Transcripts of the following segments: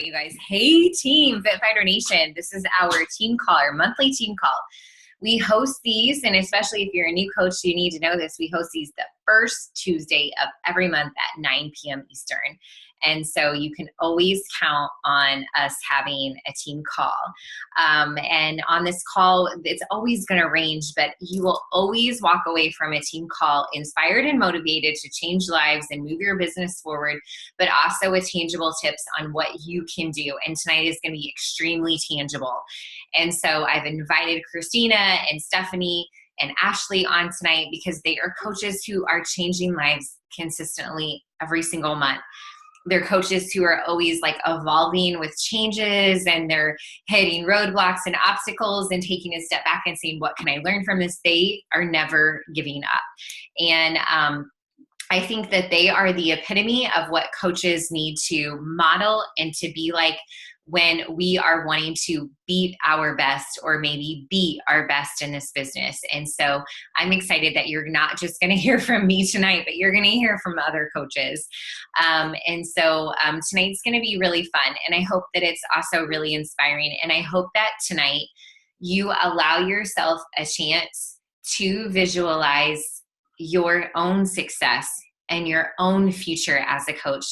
You guys, hey team, Fit Fighter Nation. This is our team call, our monthly team call. We host these, and especially if you're a new coach, you need to know this. We host these the first Tuesday of every month at 9 p.m. Eastern. And so you can always count on us having a team call. And on this call, it's always going to range, but you will always walk away from a team call inspired and motivated to change lives and move your business forward, but also with tangible tips on what you can do. And tonight is going to be extremely tangible. And so I've invited Christina and Stephanie and Ashley on tonight because they are coaches who are changing lives consistently every single month. They're coaches who are always like evolving with changes, and they're hitting roadblocks and obstacles and taking a step back and saying, what can I learn from this? They are never giving up. And I think that they are the epitome of what coaches need to model and to be like when we are wanting to beat our best or maybe be our best in this business. And so I'm excited that you're not just going to hear from me tonight, but you're going to hear from other coaches. And so tonight's going to be really fun. And I hope that it's also really inspiring. And I hope that tonight you allow yourself a chance to visualize your own success and your own future as a coach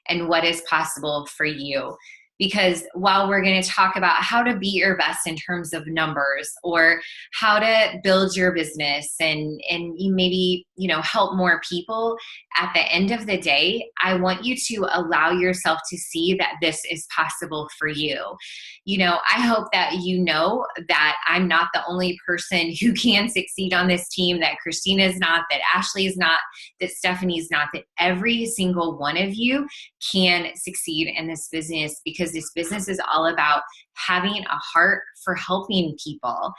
and what is possible for you. Because while we're going to talk about how to be your best in terms of numbers or how to build your business and you maybe, help more people, at the end of the day, I want you to allow yourself to see that this is possible for you. I hope that you know that I'm not the only person who can succeed on this team, that Christina is not, that Ashley is not, that Stephanie is not, that every single one of you can succeed in this business, because this business is all about having a heart for helping people.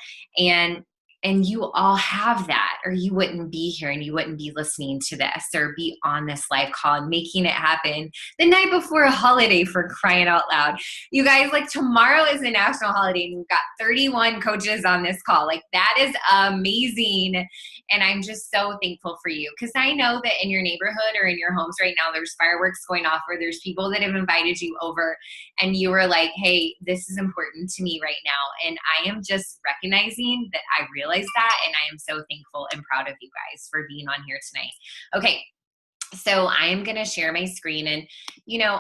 And you all have that, or you wouldn't be here and you wouldn't be listening to this or be on this live call and making it happen the night before a holiday, for crying out loud. You guys, tomorrow is a national holiday and we've got 31 coaches on this call. That is amazing. And I'm just so thankful for you, because I know that in your neighborhood or in your homes right now, there's fireworks going off, or there's people that have invited you over and you were like, hey, this is important to me right now. And I am just recognizing that I realize that, and I am so thankful and proud of you guys for being on here tonight. Okay, so I am going to share my screen, and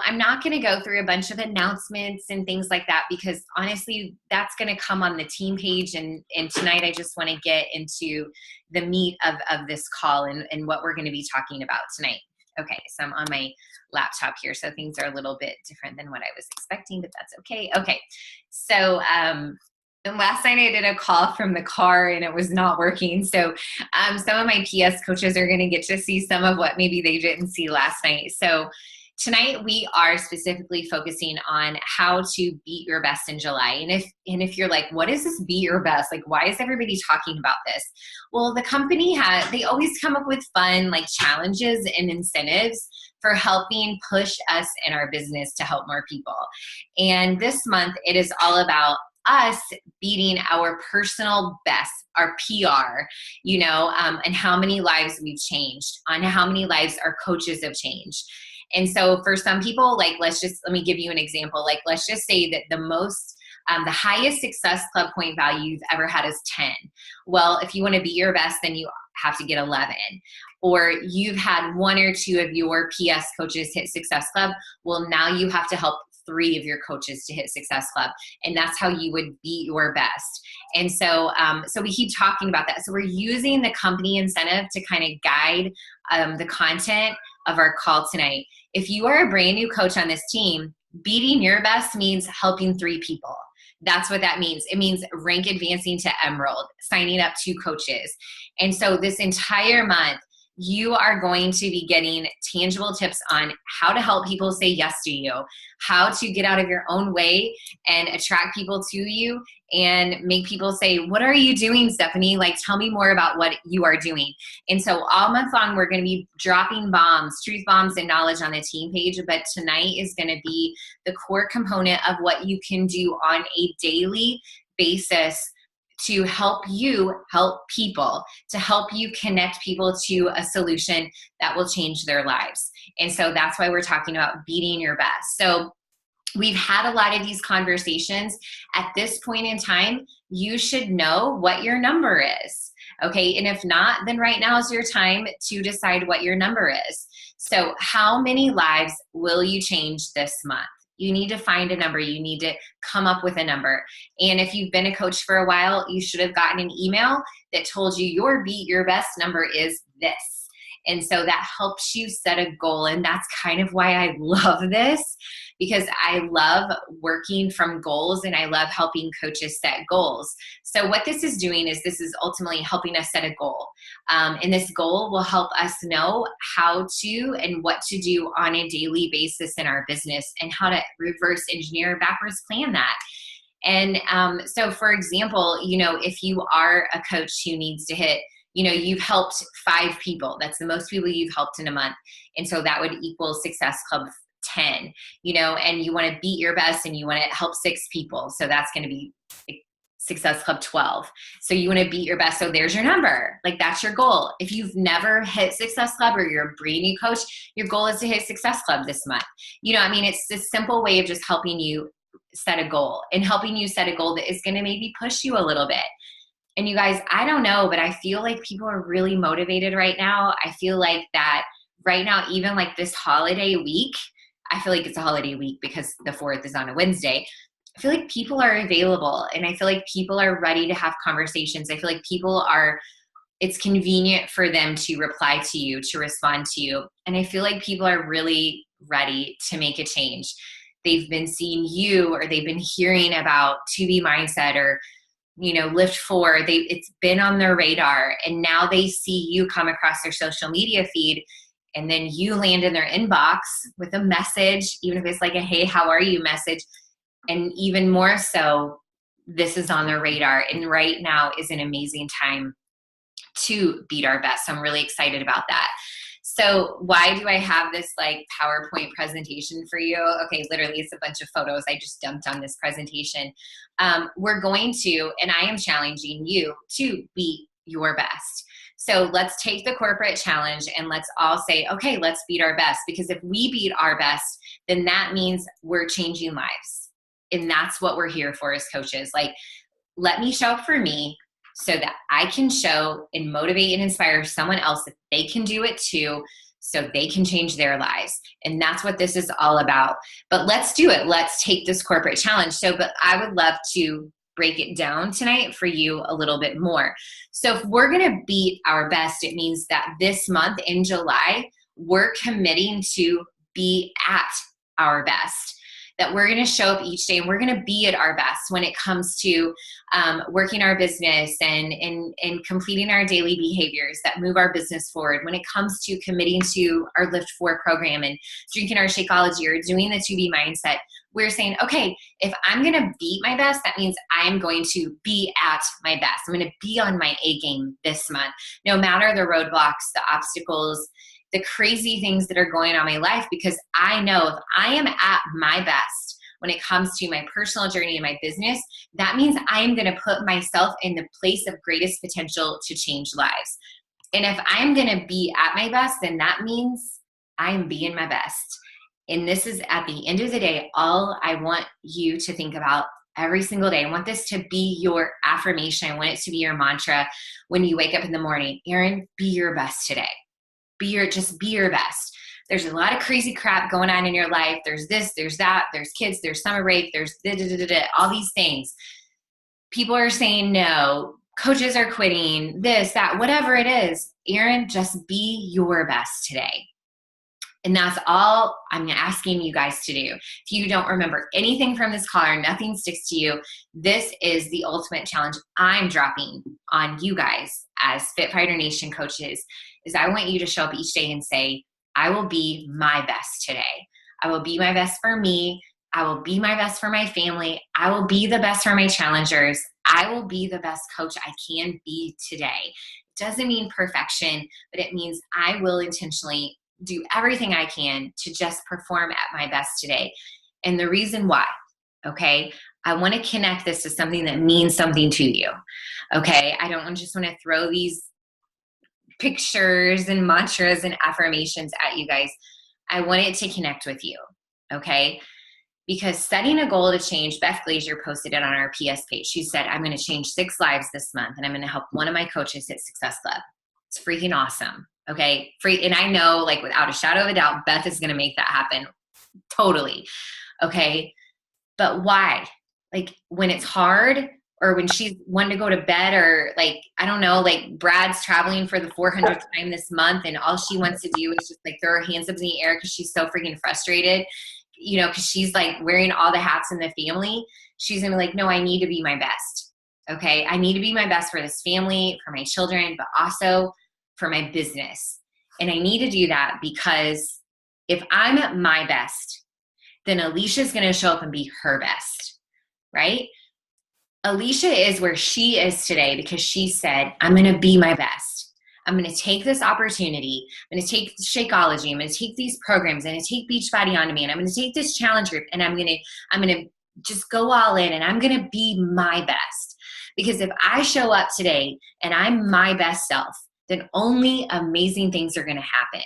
I'm not going to go through a bunch of announcements and things like that, because honestly, that's going to come on the team page, and tonight I just want to get into the meat of this call and what we're going to be talking about tonight. Okay, so I'm on my laptop here, so things are a little bit different than what I was expecting, but that's okay. Okay, so and last night I did a call from the car and it was not working. So some of my PS coaches are going to get to see some of what maybe they didn't see last night. So tonight we are specifically focusing on how to beat your best in July. And if you're like, what is this beat your best? Why is everybody talking about this? Well, the company they always come up with fun challenges and incentives for helping push us in our business to help more people. And this month it is all about us beating our personal best, our PR, and how many lives we've changed, on how many lives our coaches have changed. And so for some people, let me give you an example. Let's just say that the highest Success Club point value you've ever had is 10. Well, if you want to be your best, then you have to get 11. Or you've had one or two of your PS coaches hit Success Club. Well, now you have to help 3 of your coaches to hit Success Club. And that's how you would be your best. And so, so we keep talking about that. So we're using the company incentive to kind of guide the content of our call tonight. If you are a brand new coach on this team, beating your best means helping 3 people. That's what that means. It means rank advancing to Emerald, signing up 2 coaches. And so this entire month, you are going to be getting tangible tips on how to help people say yes to you, how to get out of your own way and attract people to you and make people say, what are you doing, Stephanie? Tell me more about what you are doing. And so all month long, we're going to be dropping bombs, truth bombs and knowledge on the team page. But tonight is going to be the core component of what you can do on a daily basis to help you help people, to help you connect people to a solution that will change their lives. And so that's why we're talking about beating your best. So we've had a lot of these conversations. At this point in time, you should know what your number is. Okay. And if not, then right now is your time to decide what your number is. So how many lives will you change this month? You need to find a number. You need to come up with a number. And if you've been a coach for a while, you should have gotten an email that told you your beat your best number is this. And so that helps you set a goal. And that's kind of why I love this, because I love working from goals and I love helping coaches set goals. So what this is doing is this is ultimately helping us set a goal. And this goal will help us know how to and what to do on a daily basis in our business and how to reverse engineer, backwards plan that. And so for example, if you are a coach who needs to hit, you've helped 5 people. That's the most people you've helped in a month. And so that would equal Success Club 10, and you want to beat your best and you want to help 6 people. So that's going to be Success Club 12. So you want to beat your best. So there's your number. Like that's your goal. If you've never hit Success Club or you're a brand new coach, your goal is to hit Success Club this month. It's a simple way of just helping you set a goal and helping you set a goal that is going to maybe push you a little bit. And you guys, I don't know, but I feel like people are really motivated right now. I feel like that right now, even like this holiday week, I feel like it's a holiday week because the 4th is on a Wednesday. I feel like people are available and I feel like people are ready to have conversations. I feel like it's convenient for them to reply to you, to respond to you. And I feel like people are really ready to make a change. They've been seeing you or they've been hearing about 2B Mindset or Lift 4, it's been on their radar and now they see you come across their social media feed and then you land in their inbox with a message, even if it's like a, hey, how are you message. And even more so, this is on their radar. And right now is an amazing time to beat our best. So I'm really excited about that. So why do I have this like PowerPoint presentation for you? Okay, literally it's a bunch of photos I just dumped on this presentation. We're going to, and I am challenging you to beat your best. So let's take the corporate challenge and let's all say, okay, let's beat our best. Because if we beat our best, then that means we're changing lives. And that's what we're here for as coaches. Like, let me show up for me, so that I can show and motivate and inspire someone else that they can do it too, so they can change their lives. And that's what this is all about. But let's do it. Let's take this corporate challenge. But I would love to break it down tonight for you a little bit more. So if we're going to beat our best, it means that this month in July, we're committing to be at our best. That we're going to show up each day and we're going to be at our best when it comes to working our business and completing our daily behaviors that move our business forward. When it comes to committing to our Lift 4 program and drinking our Shakeology or doing the 2B Mindset, we're saying, okay, if I'm going to beat my best, that means I'm going to be at my best. I'm going to be on my A game this month, no matter the roadblocks, the obstacles, the crazy things that are going on in my life, because I know if I am at my best when it comes to my personal journey and my business, that means I am going to put myself in the place of greatest potential to change lives. And if I'm going to be at my best, then that means I'm being my best. And this is, at the end of the day, all I want you to think about every single day. I want this to be your affirmation. I want it to be your mantra when you wake up in the morning. Erin, be your best today. Just be your best. There's a lot of crazy crap going on in your life. There's this, there's that, there's kids, there's summer break, there's all these things. People are saying no. Coaches are quitting, this, that, whatever it is. Erin, just be your best today. And that's all I'm asking you guys to do. If you don't remember anything from this call or nothing sticks to you, this is the ultimate challenge I'm dropping on you guys as Fit Fighter Nation coaches, is I want you to show up each day and say, I will be my best today. I will be my best for me. I will be my best for my family. I will be the best for my challengers. I will be the best coach I can be today. It doesn't mean perfection, but it means I will intentionally do everything I can to just perform at my best today. And the reason why, okay, I want to connect this to something that means something to you, okay? I don't just want to throw these pictures and mantras and affirmations at you guys. I want it to connect with you, okay? Because setting a goal to change, Beth Glazier posted it on our PS page. She said, I'm going to change 6 lives this month, and I'm going to help one of my coaches hit Success Club. It's freaking awesome. Okay. And I know, like, without a shadow of a doubt, Beth is going to make that happen. Totally. Okay. But why? Like, when it's hard, or when she's wanting to go to bed, or like, I don't know, like Brad's traveling for the 400th time this month, and all she wants to do is just like throw her hands up in the air because she's so freaking frustrated, you know, because she's like wearing all the hats in the family. She's gonna be like, no, I need to be my best. Okay. I need to be my best for this family, for my children, but also for my business. And I need to do that because if I'm at my best, then Alicia's going to show up and be her best, right? Alicia is where she is today because she said, I'm going to be my best. I'm going to take this opportunity. I'm going to take Shakeology. I'm going to take these programs. I'm going to take Beachbody On Demand. I'm going to take this challenge group, and I'm going to just go all in, and I'm going to be my best. Because if I show up today and I'm my best self, then only amazing things are going to happen.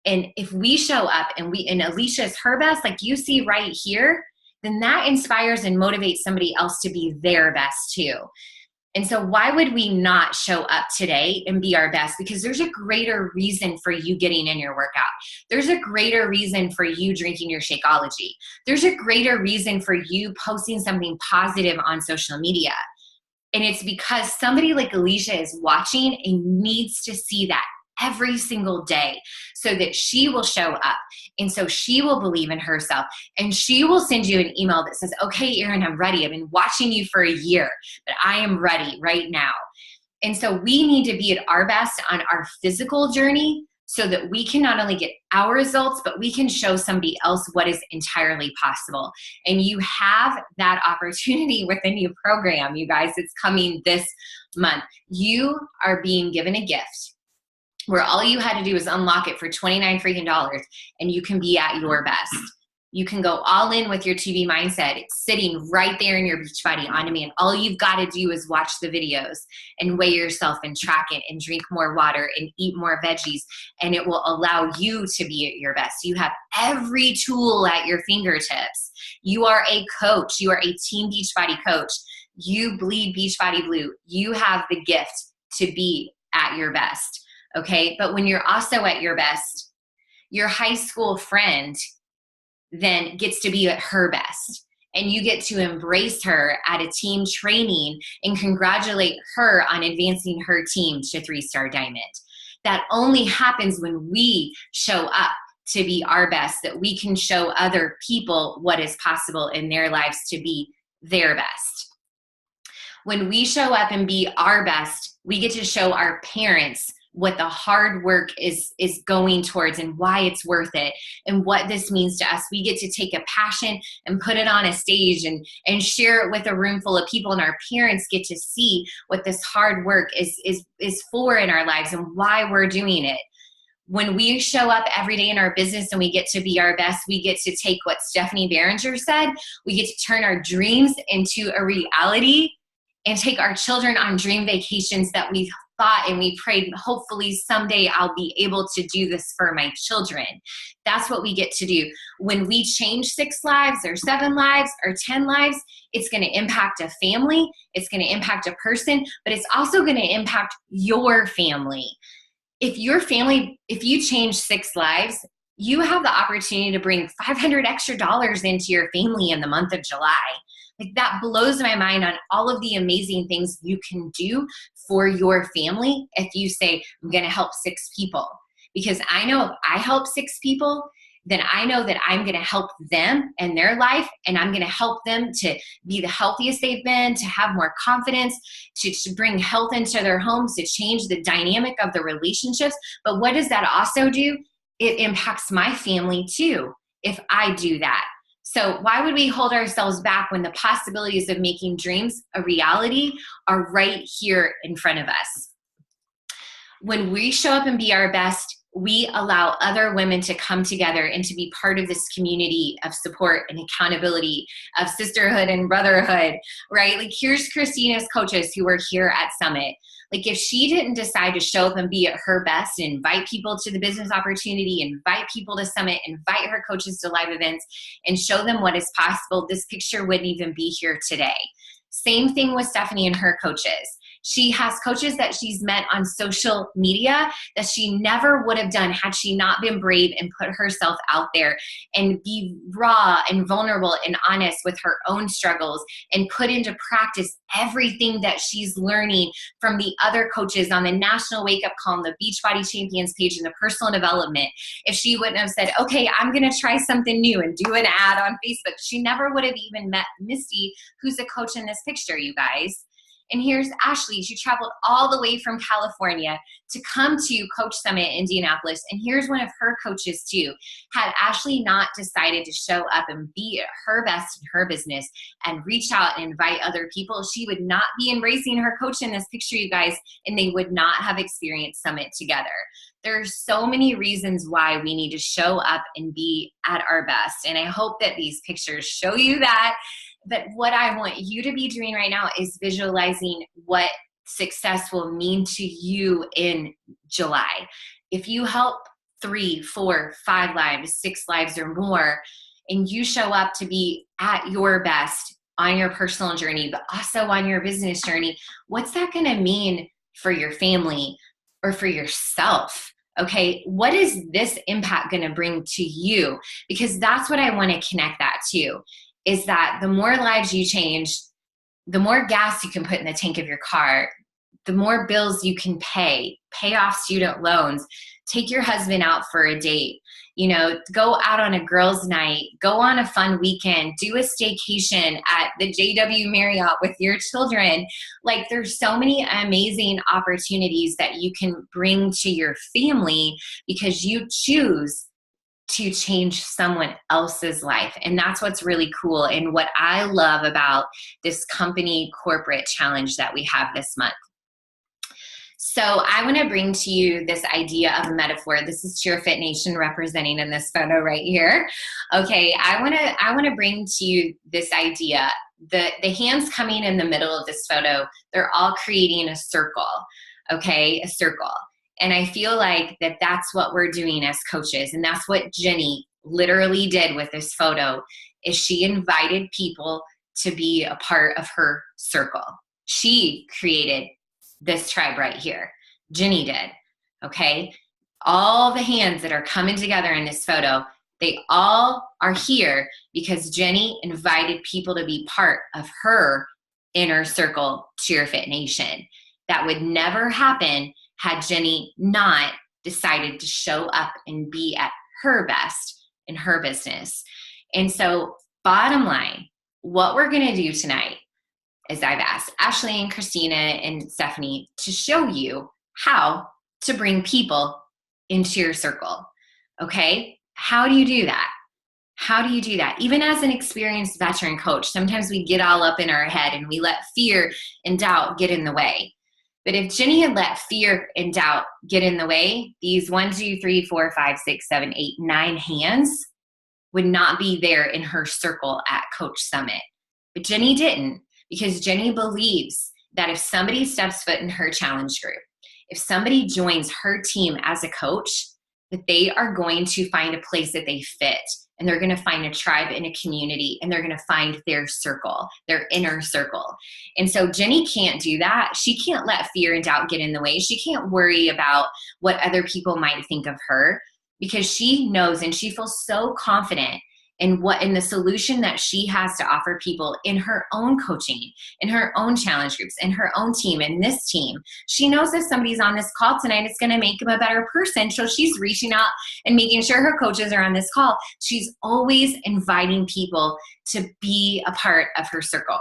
And if we show up and Alicia's her best, like you see right here, then that inspires and motivates somebody else to be their best too. And so why would we not show up today and be our best? Because there's a greater reason for you getting in your workout. There's a greater reason for you drinking your Shakeology. There's a greater reason for you posting something positive on social media. And it's because somebody like Alicia is watching and needs to see that every single day so that she will show up. And so she will believe in herself, and she will send you an email that says, okay, Erin, I'm ready. I've been watching you for a year, but I am ready right now. And so we need to be at our best on our physical journey so that we can not only get our results, but we can show somebody else what is entirely possible. And you have that opportunity with a new program, you guys. It's coming this month. You are being given a gift where all you had to do is unlock it for $29 freaking, and you can be at your best. You can go all in with your TV mindset. It's sitting right there in your Beachbody On Demand. All you've got to do is watch the videos and weigh yourself and track it and drink more water and eat more veggies, and it will allow you to be at your best. You have every tool at your fingertips. You are a coach. You are a Team Beachbody coach. You bleed Beachbody Blue. You have the gift to be at your best. Okay, but when you're also at your best, your high school friend then gets to be at her best, and you get to embrace her at a team training and congratulate her on advancing her team to 3-star diamond. That only happens when we show up to be our best, that we can show other people what is possible in their lives to be their best. When we show up and be our best, we get to show our parents what the hard work is going towards and why it's worth it and what this means to us. We get to take a passion and put it on a stage and share it with a room full of people, and our parents get to see what this hard work is for in our lives and why we're doing it. When we show up every day in our business and we get to be our best, we get to take what Stephanie Berenger said, we get to turn our dreams into a reality and take our children on dream vacations that we've thought and we prayed, hopefully someday I'll be able to do this for my children. That's what we get to do. When we change 6 lives or 7 lives or 10 lives, it's going to impact a family, it's going to impact a person, but it's also going to impact your family. If you change 6 lives, you have the opportunity to bring $500 extra into your family in the month of July. Like, that blows my mind on all of the amazing things you can do for your family if you say, I'm going to help 6 people. Because I know if I help 6 people, then I know that I'm going to help them and their life, and I'm going to help them to be the healthiest they've been, to have more confidence, to bring health into their homes, to change the dynamic of the relationships. But what does that also do? It impacts my family too if I do that. So why would we hold ourselves back when the possibilities of making dreams a reality are right here in front of us? When we show up and be our best, we allow other women to come together and to be part of this community of support and accountability, of sisterhood and brotherhood, right? Like, here's Christina's coaches who were here at Summit. Like if she didn't decide to show up and be at her best and invite people to the business opportunity, invite people to summit, invite her coaches to live events and show them what is possible, this picture wouldn't even be here today. Same thing with Stephanie and her coaches. She has coaches that she's met on social media that she never would have done had she not been brave and put herself out there and be raw and vulnerable and honest with her own struggles and put into practice everything that she's learning from the other coaches on the National Wake Up Call, on the Beachbody Champions page, and the personal development. If she wouldn't have said, okay, I'm going to try something new and do an ad on Facebook, she never would have even met Misty, who's a coach in this picture, you guys. And here's Ashley. She traveled all the way from California to come to Coach Summit in Indianapolis. And here's one of her coaches too. Had Ashley not decided to show up and be at her best in her business and reach out and invite other people, she would not be embracing her coach in this picture, you guys, and they would not have experienced Summit together. There's so many reasons why we need to show up and be at our best. And I hope that these pictures show you that. But what I want you to be doing right now is visualizing what success will mean to you in July. If you help 3, 4, 5 lives, 6 lives or more, and you show up to be at your best on your personal journey, but also on your business journey, what's that going to mean for your family or for yourself? Okay, what is this impact going to bring to you? Because that's what I want to connect that to. Is that the more lives you change, the more gas you can put in the tank of your car, the more bills you can pay off student loans, take your husband out for a date, go out on a girls' night, go on a fun weekend, do a staycation at the JW Marriott with your children. Like there's so many amazing opportunities that you can bring to your family because you choose to change someone else's life. And that's what's really cool and what I love about this company corporate challenge that we have this month. So I want to bring to you this idea of a metaphor. This is Cheer Fit Nation representing in this photo right here. Okay, I want to bring to you this idea. The hands coming in the middle of this photo, they're all creating a circle. Okay, a circle. And I feel like that's what we're doing as coaches. And that's what Jenny literally did with this photo is she invited people to be a part of her circle. She created this tribe right here. Jenny did. Okay. All the hands that are coming together in this photo, they all are here because Jenny invited people to be part of her inner circle, Cheer Fit Nation. That would never happen had Jenny not decided to show up and be at her best in her business. And so bottom line, what we're going to do tonight is I've asked Ashley and Christina and Stephanie to show you how to bring people into your circle. Okay? How do you do that? How do you do that? Even as an experienced veteran coach, sometimes we get all up in our head and we let fear and doubt get in the way. But if Jenny had let fear and doubt get in the way, these 1, 2, 3, 4, 5, 6, 7, 8, 9 hands would not be there in her circle at Coach Summit. But Jenny didn't, because Jenny believes that if somebody steps foot in her challenge group, if somebody joins her team as a coach, that they are going to find a place that they fit. And they're going to find a tribe and a community, and they're going to find their circle, their inner circle. And so Jenny can't do that. She can't let fear and doubt get in the way. She can't worry about what other people might think of her because she knows and she feels so confident in the solution that she has to offer people in her own coaching, in her own challenge groups, in her own team, in this team. She knows if somebody's on this call tonight, it's going to make them a better person. So she's reaching out and making sure her coaches are on this call. She's always inviting people to be a part of her circle.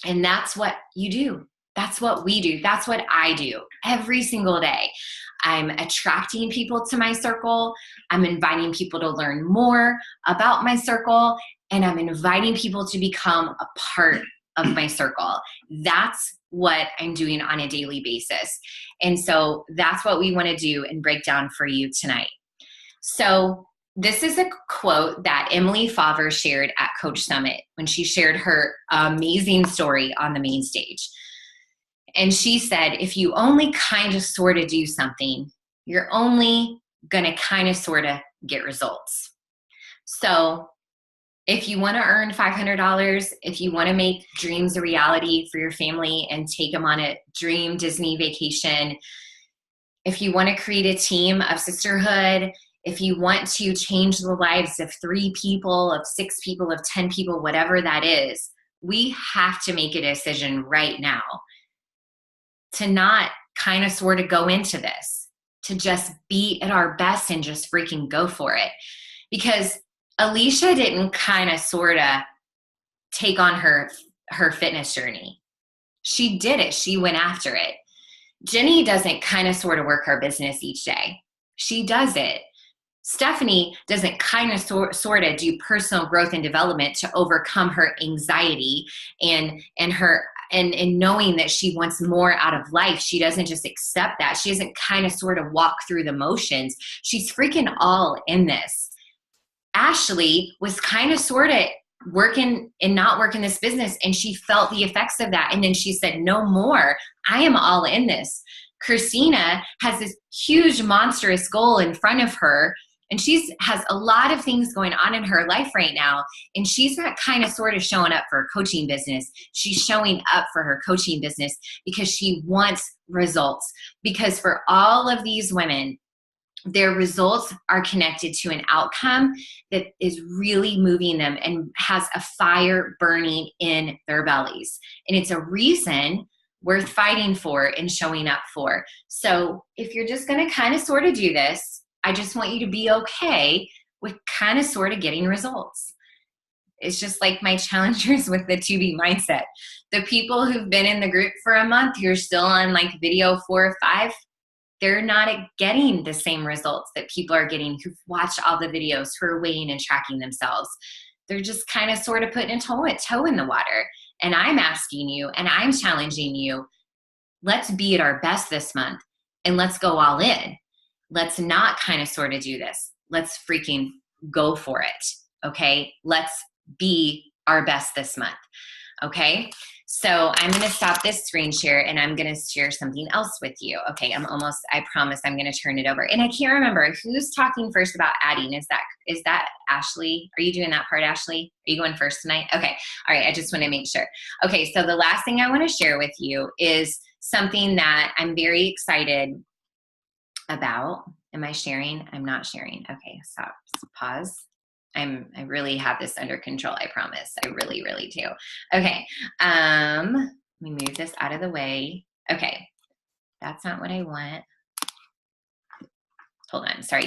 And that's what you do. That's what we do. That's what I do every single day. I'm attracting people to my circle. I'm inviting people to learn more about my circle, and I'm inviting people to become a part of my circle. That's what I'm doing on a daily basis. And so that's what we want to do and break down for you tonight. So this is a quote that Emily Favre shared at Coach Summit when she shared her amazing story on the main stage. And she said, if you only kind of sort of do something, you're only going to kind of sort of get results. So if you want to earn $500, if you want to make dreams a reality for your family and take them on a dream Disney vacation, if you want to create a team of sisterhood, if you want to change the lives of 3 people, of 6 people, of 10 people, whatever that is, we have to make a decision right now to not kind of sort of go into this, to just be at our best and just freaking go for it. Because Alicia didn't kind of sort of take on her fitness journey. She did it. She went after it. Jenny doesn't kind of sort of work her business each day. She does it. Stephanie doesn't kind of sort of do personal growth and development to overcome her anxiety and knowing that she wants more out of life. She doesn't just accept that. She doesn't kind of sort of walk through the motions. She's freaking all in this. Ashley was kind of sort of working and not working this business, and she felt the effects of that. And then she said, no more. I am all in this. Christina has this huge, monstrous goal in front of her, and has a lot of things going on in her life right now, and she's not kind of sort of showing up for her coaching business. She's showing up for her coaching business because she wants results. Because for all of these women, their results are connected to an outcome that is really moving them and has a fire burning in their bellies. And it's a reason worth fighting for and showing up for. So if you're just going to kind of sort of do this, I just want you to be okay with kind of sort of getting results. It's just like my challengers with the 2B mindset. The people who've been in the group for a month, who are still on like video 4 or 5, they're not getting the same results that people are getting who've watched all the videos, who are weighing and tracking themselves. They're just kind of sort of putting a toe in the water. And I'm asking you, and I'm challenging you, let's be at our best this month, and let's go all in. Let's not kind of sort of do this. Let's freaking go for it, okay? Let's be our best this month, okay? So I'm going to stop this screen share, and I'm going to share something else with you. Okay, I promise I'm going to turn it over. And I can't remember who's talking first about adding. Is that Ashley? Are you doing that part, Ashley? Are you going first tonight? Okay, all right, I just want to make sure. Okay, so the last thing I want to share with you is something that I'm very excited about. Am I sharing? I'm not sharing. Okay, stop, pause. I really have this under control, I promise. I really, really do. Okay, let me move this out of the way. Okay, that's not what I want. Hold on, sorry,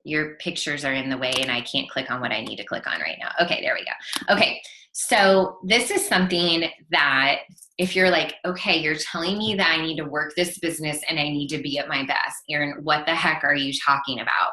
your pictures are in the way and I can't click on what I need to click on right now. Okay, there we go. Okay, so this is something that if you're like, okay, you're telling me that I need to work this business and I need to be at my best. Erin, what the heck are you talking about?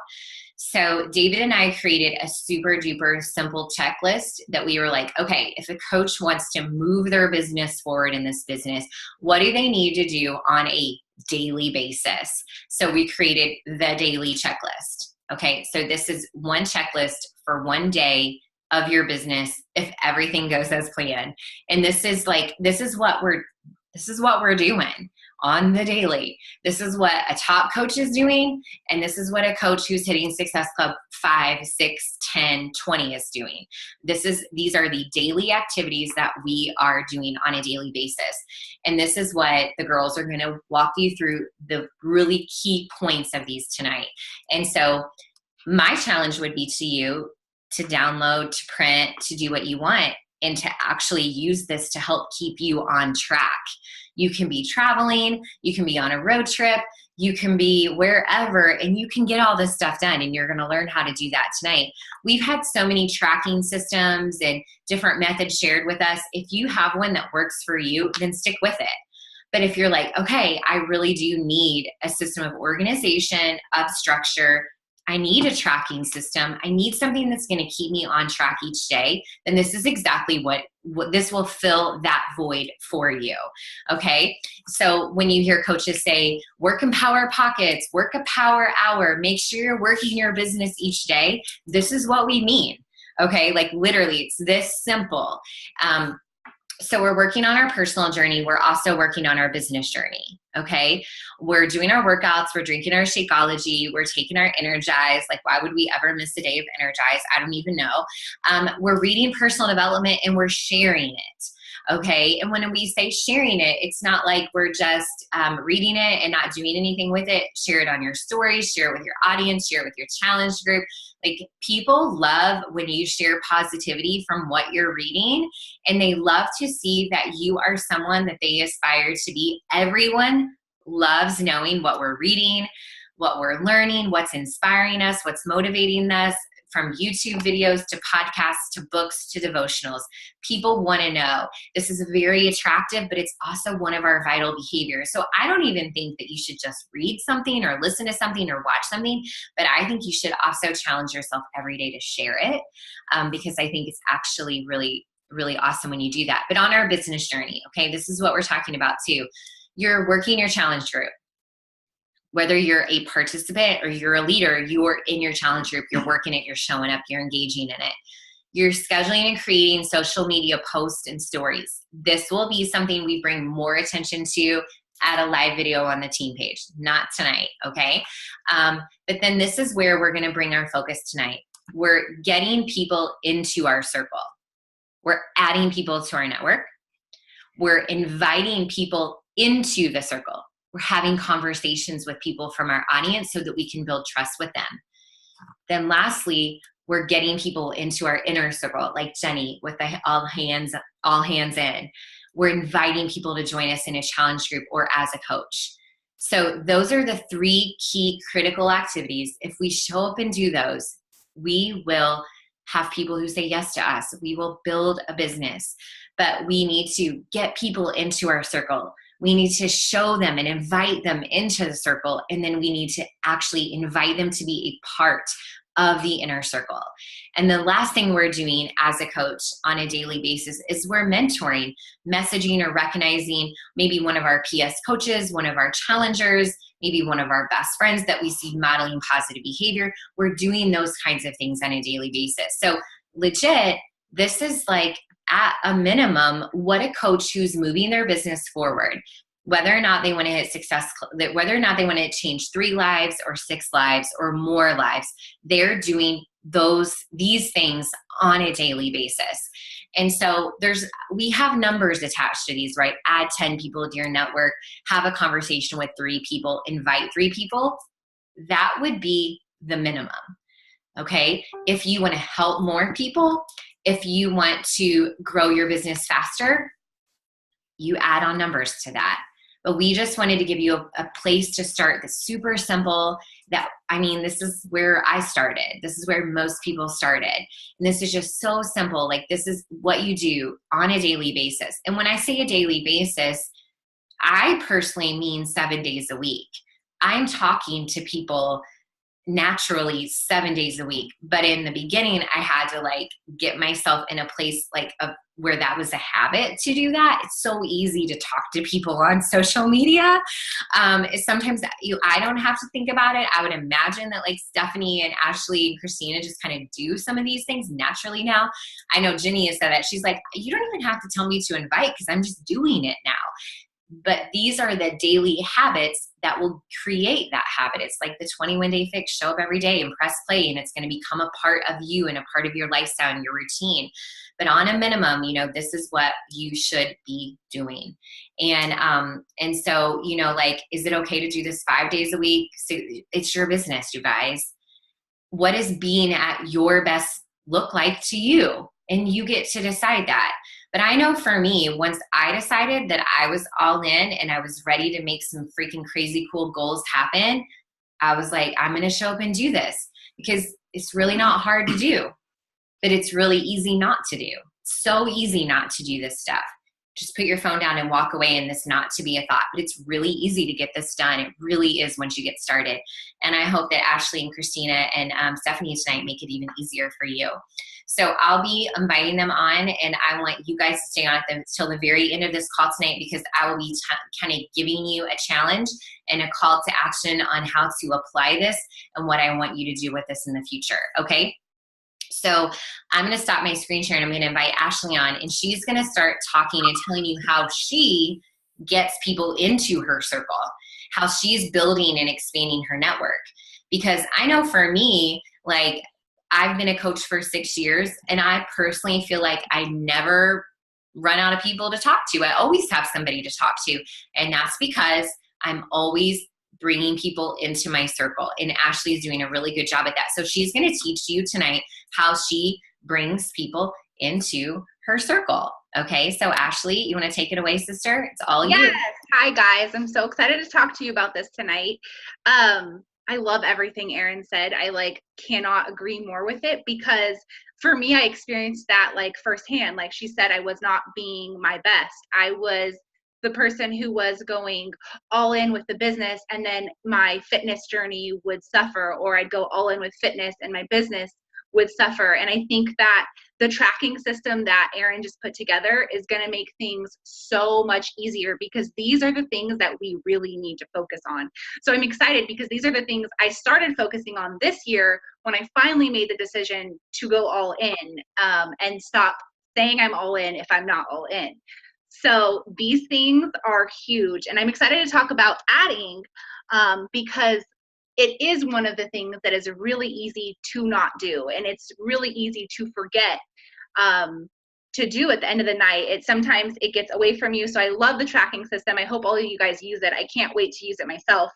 So David and I created a super duper simple checklist that we were like, okay, if a coach wants to move their business forward in this business, what do they need to do on a daily basis? So we created the daily checklist. Okay, so this is one checklist for one day of your business if everything goes as planned. And this is what we're doing on the daily. This is what a top coach is doing, and this is what a coach who's hitting Success Club 5, 6, 10, 20 is doing. These are the daily activities that we are doing on a daily basis. And this is what the girls are going to walk you through, the really key points of these tonight. And so my challenge would be to you to download, to print, to do what you want, and to actually use this to help keep you on track. You can be traveling, you can be on a road trip, you can be wherever, and you can get all this stuff done, and you're going to learn how to do that tonight. We've had so many tracking systems and different methods shared with us. If you have one that works for you, then stick with it. But if you're like, okay, I really do need a system of organization, of structure, I need a tracking system, I need something that's going to keep me on track each day, then this is exactly what this will fill that void for you. Okay. So when you hear coaches say, work in power pockets, work a power hour, make sure you're working your business each day, this is what we mean. Okay. Like literally it's this simple. So we're working on our personal journey. We're also working on our business journey. Okay. We're doing our workouts. We're drinking our Shakeology. We're taking our Energize. Like, why would we ever miss a day of Energize? I don't even know. We're reading personal development and we're sharing it. Okay. And when we say sharing it, it's not like we're just reading it and not doing anything with it. Share it on your stories, share it with your audience, share it with your challenge group. Like, people love when you share positivity from what you're reading, and they love to see that you are someone that they aspire to be. Everyone loves knowing what we're reading, what we're learning, what's inspiring us, what's motivating us, from YouTube videos to podcasts to books to devotionals. People want to know. This is very attractive, but it's also one of our vital behaviors. So I don't even think that you should just read something or listen to something or watch something, but I think you should also challenge yourself every day to share it, because I think it's actually really, really awesome when you do that. But on our business journey, okay, this is what we're talking about too. You're working your challenge group. Whether you're a participant or you're a leader, you're in your challenge group, you're working it, you're showing up, you're engaging in it. You're scheduling and creating social media posts and stories. This will be something we bring more attention to at a live video on the team page, not tonight, okay? But then this is where we're gonna bring our focus tonight. We're getting people into our circle. We're adding people to our network. We're inviting people into the circle. We're having conversations with people from our audience so that we can build trust with them. Then lastly, we're getting people into our inner circle, like Jenny with the all hands in. We're inviting people to join us in a challenge group or as a coach. So those are the 3 key critical activities. If we show up and do those, we will have people who say yes to us. We will build a business, but we need to get people into our circle. We need to show them and invite them into the circle. And then we need to actually invite them to be a part of the inner circle. And the last thing we're doing as a coach on a daily basis is we're mentoring, messaging or recognizing maybe one of our PS coaches, one of our challengers, maybe one of our best friends that we see modeling positive behavior. We're doing those kinds of things on a daily basis. So legit, this is like, at a minimum, what a coach who's moving their business forward, whether or not they want to hit success, whether or not they want to change 3 lives or 6 lives or more lives, they're doing these things on a daily basis. And so we have numbers attached to these, right? Add 10 people to your network, have a conversation with 3 people, invite 3 people. That would be the minimum. Okay. If you want to help more people, if you want to grow your business faster, you add on numbers to that. But we just wanted to give you a place to start that's super simple. This is where I started. This is where most people started. And this is just so simple. Like, this is what you do on a daily basis. And when I say a daily basis, I personally mean 7 days a week. I'm talking to people naturally 7 days a week. But in the beginning, I had to get myself in a place where that was a habit to do that. It's so easy to talk to people on social media. Sometimes I don't have to think about it. I would imagine that Stephanie and Ashley and Christina just kind of do some of these things naturally now. I know Ginny has said that. She's like, you don't even have to tell me to invite because I'm just doing it now. But these are the daily habits that will create that habit. It's like the 21-day fix. Show up every day and press play, and it's going to become a part of you and a part of your lifestyle and your routine. But on a minimum, this is what you should be doing. And so, is it okay to do this 5 days a week? So it's your business, you guys. What does being at your best look like to you? And you get to decide that. But I know for me, once I decided that I was all in and I was ready to make some freaking crazy cool goals happen, I was like, I'm going to show up and do this, because it's really not hard to do, but it's really easy not to do. So easy not to do this stuff. Just put your phone down and walk away and this not to be a thought. But it's really easy to get this done. It really is once you get started. And I hope that Ashley and Christina and Stephanie tonight make it even easier for you. So I'll be inviting them on, and I want you guys to stay on until the very end of this call tonight, because I will be kind of giving you a challenge and a call to action on how to apply this and what I want you to do with this in the future. Okay? So I'm going to stop my screen share and I'm going to invite Ashley on, and she's going to start talking and telling you how she gets people into her circle, how she's building and expanding her network. Because I know for me, like, I've been a coach for 6 years, and I personally feel like I never run out of people to talk to. I always have somebody to talk to. And that's because I'm always bringing people into my circle. And Ashley's doing a really good job at that. So she's going to teach you tonight how she brings people into her circle. Okay, so Ashley, you want to take it away, sister? It's all you. Yes. Hi, guys. I'm so excited to talk to you about this tonight. I love everything Erin said. I cannot agree more with it, because for me, I experienced that firsthand. Like she said, I was not being my best. I was the person who was going all in with the business, and then my fitness journey would suffer, or I'd go all in with fitness and my business would suffer. And I think that the tracking system that Erin just put together is going to make things so much easier, because these are the things that we really need to focus on. So I'm excited, because these are the things I started focusing on this year when I finally made the decision to go all in, and stop saying I'm all in if I'm not all in. So these things are huge, and I'm excited to talk about adding, because it is one of the things that is really easy to not do, and it's really easy to forget to do at the end of the night. Sometimes it gets away from you. So I love the tracking system. I hope all of you guys use it. I can't wait to use it myself.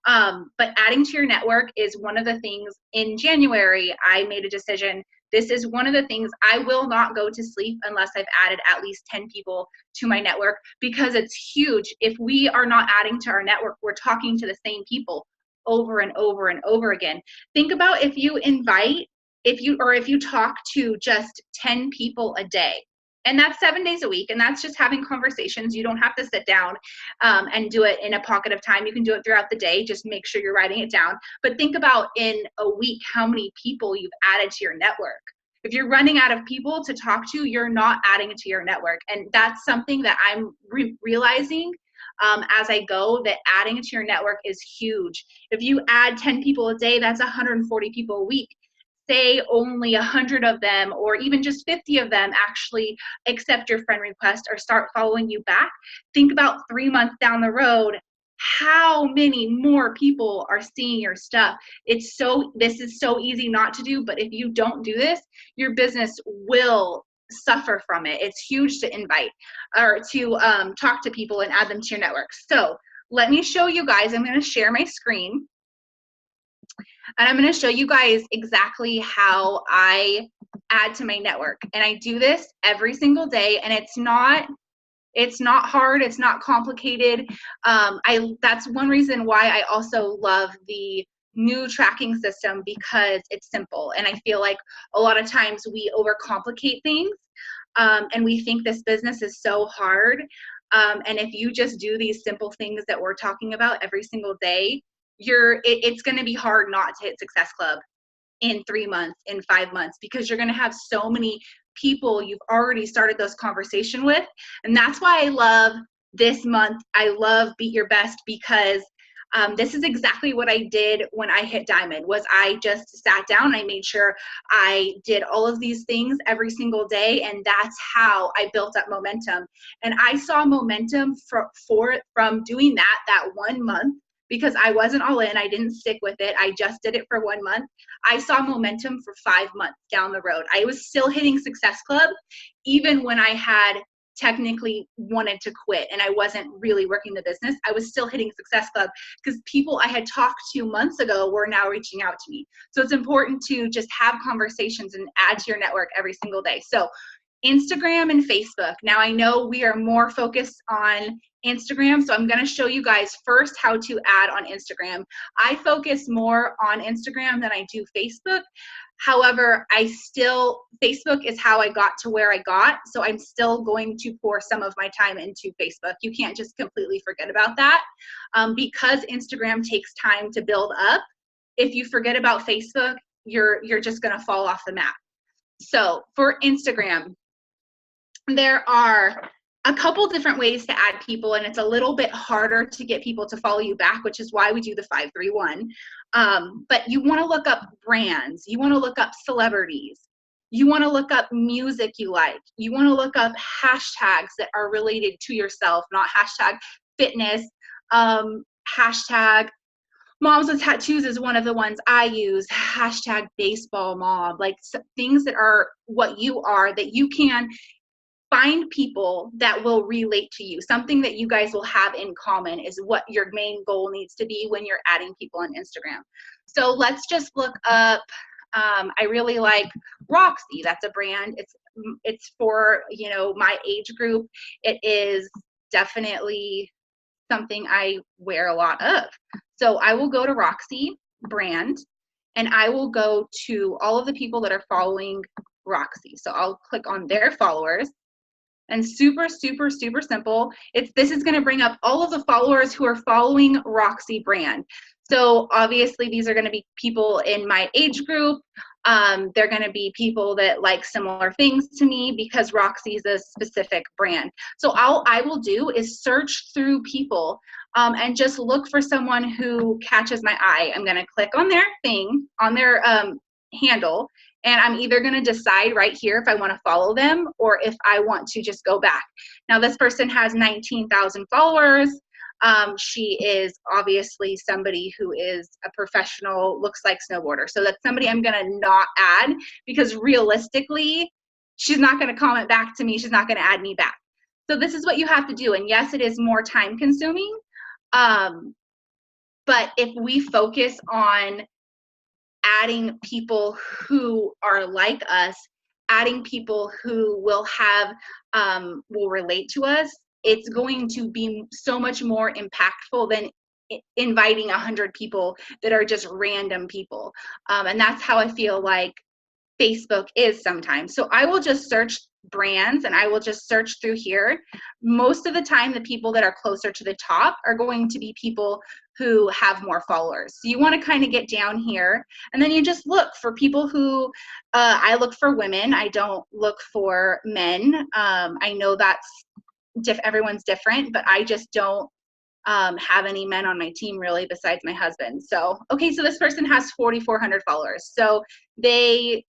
But adding to your network is one of the things. In January, I made a decision. This is one of the things. I will not go to sleep unless I've added at least 10 people to my network, because it's huge. If we are not adding to our network, we're talking to the same people over and over and over again. Think about if you talk to just 10 people a day, and that's 7 days a week, and that's just having conversations. You don't have to sit down and do it in a pocket of time. You can do it throughout the day. Just make sure you're writing it down. But think about in a week how many people you've added to your network. If you're running out of people to talk to, you're not adding to your network. And that's something that I'm realizing as I go, that adding to your network is huge. If you add 10 people a day, that's 140 people a week. Say only 100 of them, or even just 50 of them, actually accept your friend request or start following you back. Think about 3 months down the road, how many more people are seeing your stuff. This is so easy not to do, but if you don't do this, your business will suffer from it. It's huge to invite or to talk to people and add them to your network. So let me show you guys. I'm going to share my screen, and I'm going to show you guys exactly how I add to my network. And I do this every single day, and it's not hard. It's not complicated. That's one reason why I also love the new tracking system, because it's simple. And I feel like a lot of times we overcomplicate things, and we think this business is so hard. And if you just do these simple things that we're talking about every single day, it's going to be hard not to hit Success Club in 3 months, in 5 months, because you're going to have so many people you've already started those conversation with. And that's why I love this month. I love Beat Your Best, because this is exactly what I did when I hit Diamond. Was I just sat down, I made sure I did all of these things every single day, and that's how I built up momentum. And I saw momentum from doing that 1 month, because I wasn't all in. I didn't stick with it. I just did it for 1 month. I saw momentum for 5 months down the road. I was still hitting Success Club, even when I had technically wanted to quit and I wasn't really working the business. I was still hitting Success Club, because people I had talked to months ago were now reaching out to me. So it's important to just have conversations and add to your network every single day. So Instagram and Facebook. Now I know we are more focused on Instagram, so I'm going to show you guys first how to add on Instagram. I focus more on Instagram than I do Facebook. However, Facebook is how I got to where I got, so I'm still going to pour some of my time into Facebook. You can't just completely forget about that, because Instagram takes time to build up. If you forget about Facebook, you're just going to fall off the map. So for Instagram, there are a couple different ways to add people, and it's a little bit harder to get people to follow you back, which is why we do the 5-3-1. But you want to look up brands, you want to look up celebrities, You want to look up music you like. You want to look up hashtags that are related to yourself, not hashtag fitness, hashtag moms with tattoos is one of the ones I use, hashtag baseball mom, like things that are what you are, that you can find people that will relate to you. Something that you guys will have in common is what your main goal needs to be when you're adding people on Instagram. So let's just look up, I really like Roxy. That's a brand. It's for, you know, my age group. It is definitely something I wear a lot of. So I will go to Roxy brand and I will go to all of the people that are following Roxy. So I'll click on their followers, and super, super, super simple. This is going to bring up all of the followers who are following Roxy brand. So obviously these are going to be people in my age group. They're going to be people that like similar things to me because Roxy is a specific brand. So all I will do is search through people and just look for someone who catches my eye. I'm going to click on their thing, on their handle, and I'm either going to decide right here if I want to follow them or if I want to just go back. Now this person has 19,000 followers. She is obviously somebody who is a professional, looks like snowboarder. So that's somebody I'm going to not add because realistically, she's not going to comment back to me. She's not going to add me back. So this is what you have to do. And yes, it is more time consuming. But if we focus on adding people who are like us, adding people who will relate to us, it's going to be so much more impactful than inviting 100 people that are just random people. And that's how I feel like Facebook is sometimes. So I will just search brands and I will just search through here. Most of the time, the people that are closer to the top are going to be people who have more followers. So you want to kind of get down here and then you just look for people who, I look for women. I don't look for men. I know that's everyone's different, but I just don't have any men on my team really besides my husband. So, okay, so this person has 4,400 followers. So they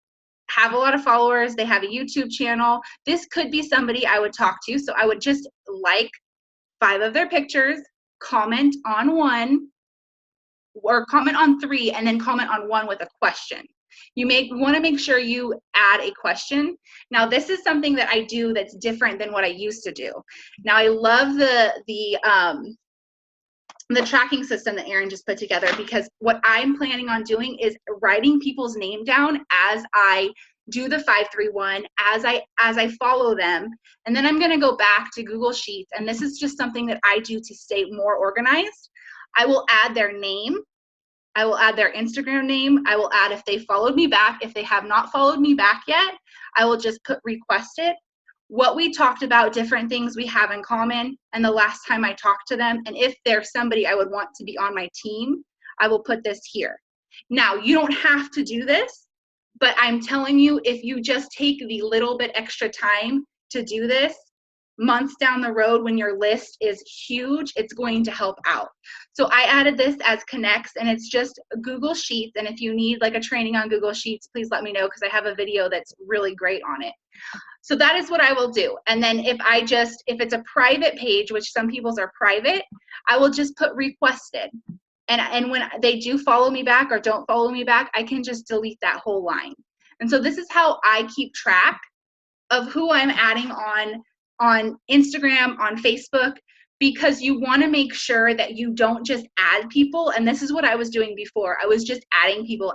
have a lot of followers. They have a YouTube channel. This could be somebody I would talk to. So I would just like 5 of their pictures, comment on 1 or comment on 3, and then comment on 1 with a question. You want to make sure you add a question. Now, this is something that I do that's different than what I used to do. Now, I love the tracking system that Erin just put together because what I'm planning on doing is writing people's name down as I do the 531, as I follow them, and then I'm going to go back to Google Sheets, and this is just something that I do to stay more organized. I will add their name. I will add their Instagram name. I will add if they followed me back. If they have not followed me back yet, I will just put requested. What we talked about, different things we have in common, and the last time I talked to them, and if there's somebody I would want to be on my team, I will put this here. Now, you don't have to do this, but I'm telling you, if you just take the little bit extra time to do this, months down the road when your list is huge, it's going to help out. So I added this as connects, and it's just Google Sheets, and if you need like a training on Google Sheets, please let me know because I have a video that's really great on it. So that is what I will do. And then if it's a private page, which some people's are private, I will just put requested. And when they do follow me back or don't follow me back, I can just delete that whole line. And so this is how I keep track of who I'm adding on Instagram, on Facebook, because you want to make sure that you don't just add people. And this is what I was doing before. I was just adding people.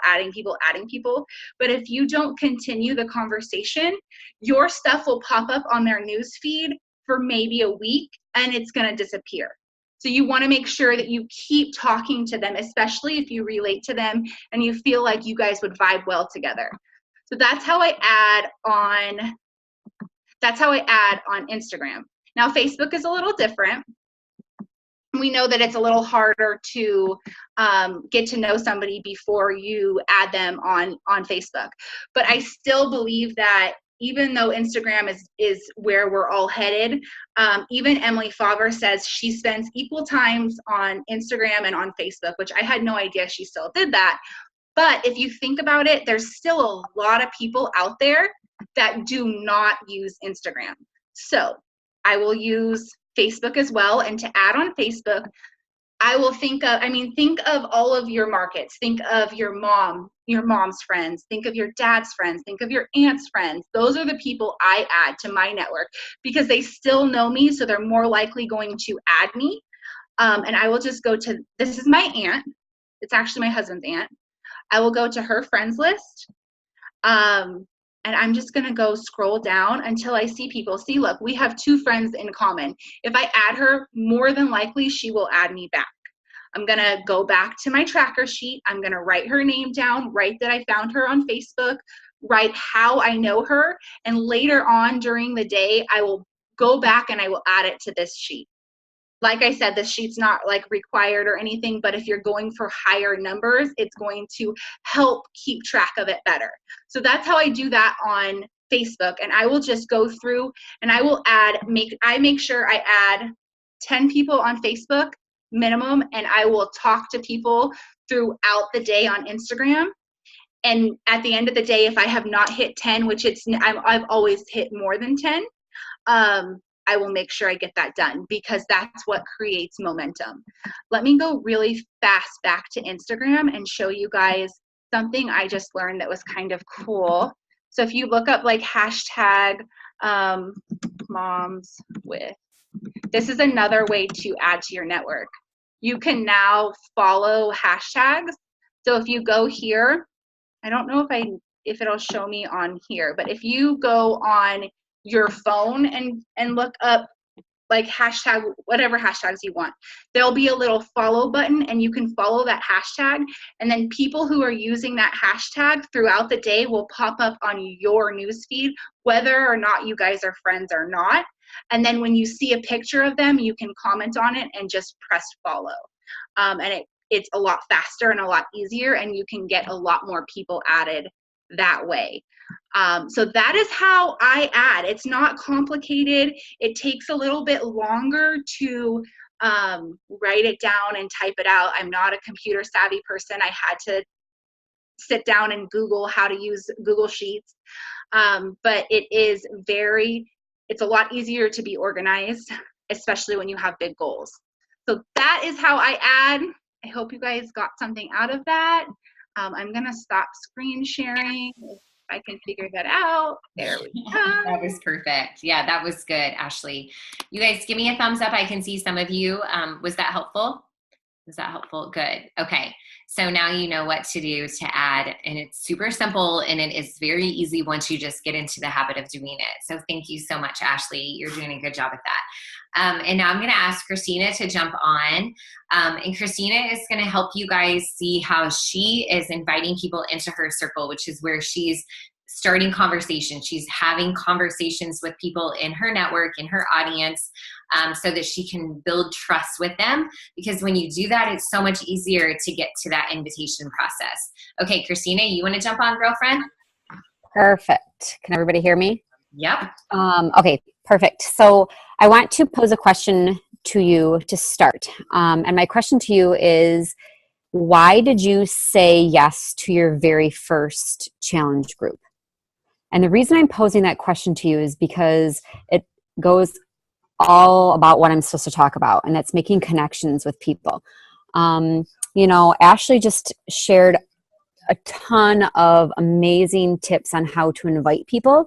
But if you don't continue the conversation, your stuff will pop up on their news feed for maybe a week and it's going to disappear. So you want to make sure that you keep talking to them, especially if you relate to them and you feel like you guys would vibe well together. So that's how I add on Instagram. Now, Facebook is a little different. We know that it's a little harder to get to know somebody before you add them on Facebook. But I still believe that even though Instagram is where we're all headed, even Emily Favre says she spends equal times on Instagram and on Facebook, which I had no idea she still did that. But if you think about it, there's still a lot of people out there that do not use Instagram. So I will use Facebook as well. And to add on Facebook, I will think of all of your markets. Think of your mom's friends. Think of your dad's friends. Think of your aunt's friends. Those are the people I add to my network because they still know me, so they're more likely going to add me. And I will just go to, this is my aunt. It's actually my husband's aunt. I will go to her friends list. And I'm just going to go scroll down until I see people. See, look, we have 2 friends in common. If I add her, more than likely she will add me back. I'm going to go back to my tracker sheet. I'm going to write her name down, write that I found her on Facebook, write how I know her. And later on during the day, I will go back and I will add it to this sheet. Like I said, this sheet's not like required or anything, but if you're going for higher numbers, it's going to help keep track of it better. So that's how I do that on Facebook. And I will just go through and I will make sure I add 10 people on Facebook minimum, and I will talk to people throughout the day on Instagram. And at the end of the day, if I have not hit 10, which I've always hit more than 10, I will make sure I get that done because that's what creates momentum. Let me go really fast back to Instagram and show you guys something I just learned that was kind of cool. So if you look up like hashtag moms with, this is another way to add to your network. You can now follow hashtags. So if you go here, I don't know if it'll show me on here, but if you go on your phone and look up like hashtag, whatever hashtags you want, there'll be a little follow button and you can follow that hashtag. And then people who are using that hashtag throughout the day will pop up on your newsfeed, whether or not you guys are friends or not. And then when you see a picture of them, you can comment on it and just press follow. And it's a lot faster and a lot easier, and you can get a lot more people added that way. So that is how I add. It's not complicated. It takes a little bit longer to write it down and type it out. I'm not a computer savvy person. I had to sit down and Google how to use Google Sheets. But it's a lot easier to be organized, especially when you have big goals. So that is how I add. I hope you guys got something out of that. I'm going to stop screen sharing if I can figure that out. There we go. That was perfect. Yeah, that was good, Ashley. You guys give me a thumbs up. I can see some of you. Was that helpful? Was that helpful? Good. Okay. So now you know what to do to add, and it's super simple and it is very easy once you just get into the habit of doing it. So thank you so much, Ashley. You're doing a good job at that. And now I'm going to ask Christina to jump on. And Christina is going to help you guys see how she is inviting people into her circle, which is where she's starting conversations. She's having conversations with people in her network, in her audience, so that she can build trust with them. Because when you do that, it's so much easier to get to that invitation process. Okay, Christina, you want to jump on, girlfriend? Perfect. Can everybody hear me? Yep. Okay, perfect. So I want to pose a question to you to start. And my question to you is, why did you say yes to your very first challenge group? And the reason I'm posing that question to you is because it goes all about what I'm supposed to talk about, and that's making connections with people. Ashley just shared a ton of amazing tips on how to invite people,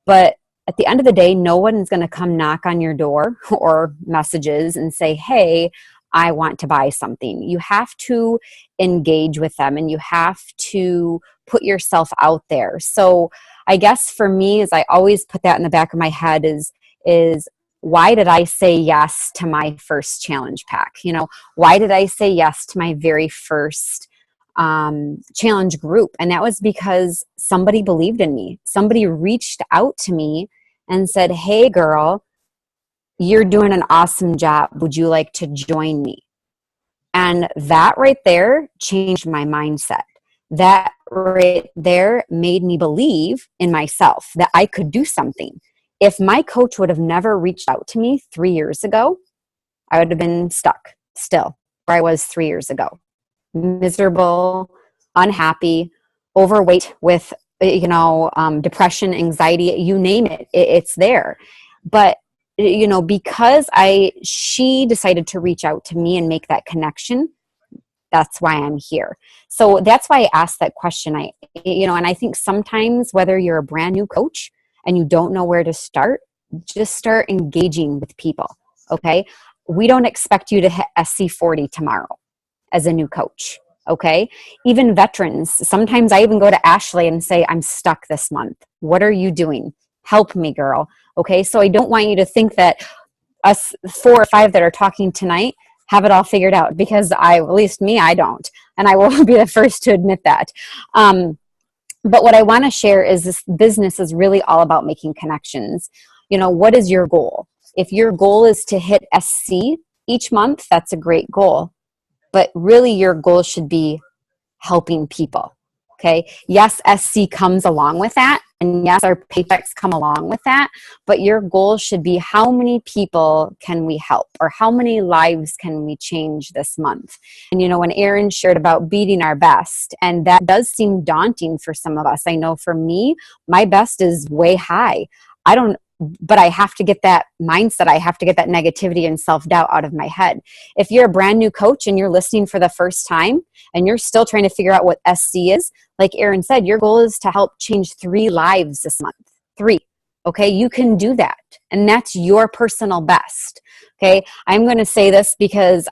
but at the end of the day, no one's going to come knock on your door or messages and say, hey, I want to buy something. You have to engage with them and you have to put yourself out there. So I guess for me, I always put that in the back of my head is why did I say yes to my first challenge pack? Why did I say yes to my very first challenge group? And that was because somebody believed in me. Somebody reached out to me and said, hey girl, you're doing an awesome job. Would you like to join me? And that right there changed my mindset. That right there made me believe in myself that I could do something. If my coach would have never reached out to me 3 years ago, I would have been stuck still where I was 3 years ago. Miserable, unhappy, overweight with, depression, anxiety, you name it, it's there. But, because she decided to reach out to me and make that connection, that's why I'm here. So that's why I asked that question. And I think sometimes whether you're a brand new coach and you don't know where to start, just start engaging with people. Okay. We don't expect you to hit SC40 tomorrow as a new coach. Okay. Even veterans, sometimes I even go to Ashley and say, I'm stuck this month. What are you doing? Help me, girl. Okay. So I don't want you to think that us 4 or 5 that are talking tonight have it all figured out, because at least me, I don't. And I will be the first to admit that. But what I want to share is this business is really all about making connections. What is your goal? If your goal is to hit SC each month, that's a great goal. But really your goal should be helping people. Okay. Yes, SC comes along with that. And yes, our paychecks come along with that. But your goal should be, how many people can we help, or how many lives can we change this month? And when Erin shared about beating our best, and that does seem daunting for some of us. I know for me, my best is way high. But I have to get that mindset. I have to get that negativity and self-doubt out of my head. If you're a brand new coach and you're listening for the first time and you're still trying to figure out what SC is, like Erin said, your goal is to help change 3 lives this month. 3. Okay. You can do that. And that's your personal best. Okay. I'm going to say this because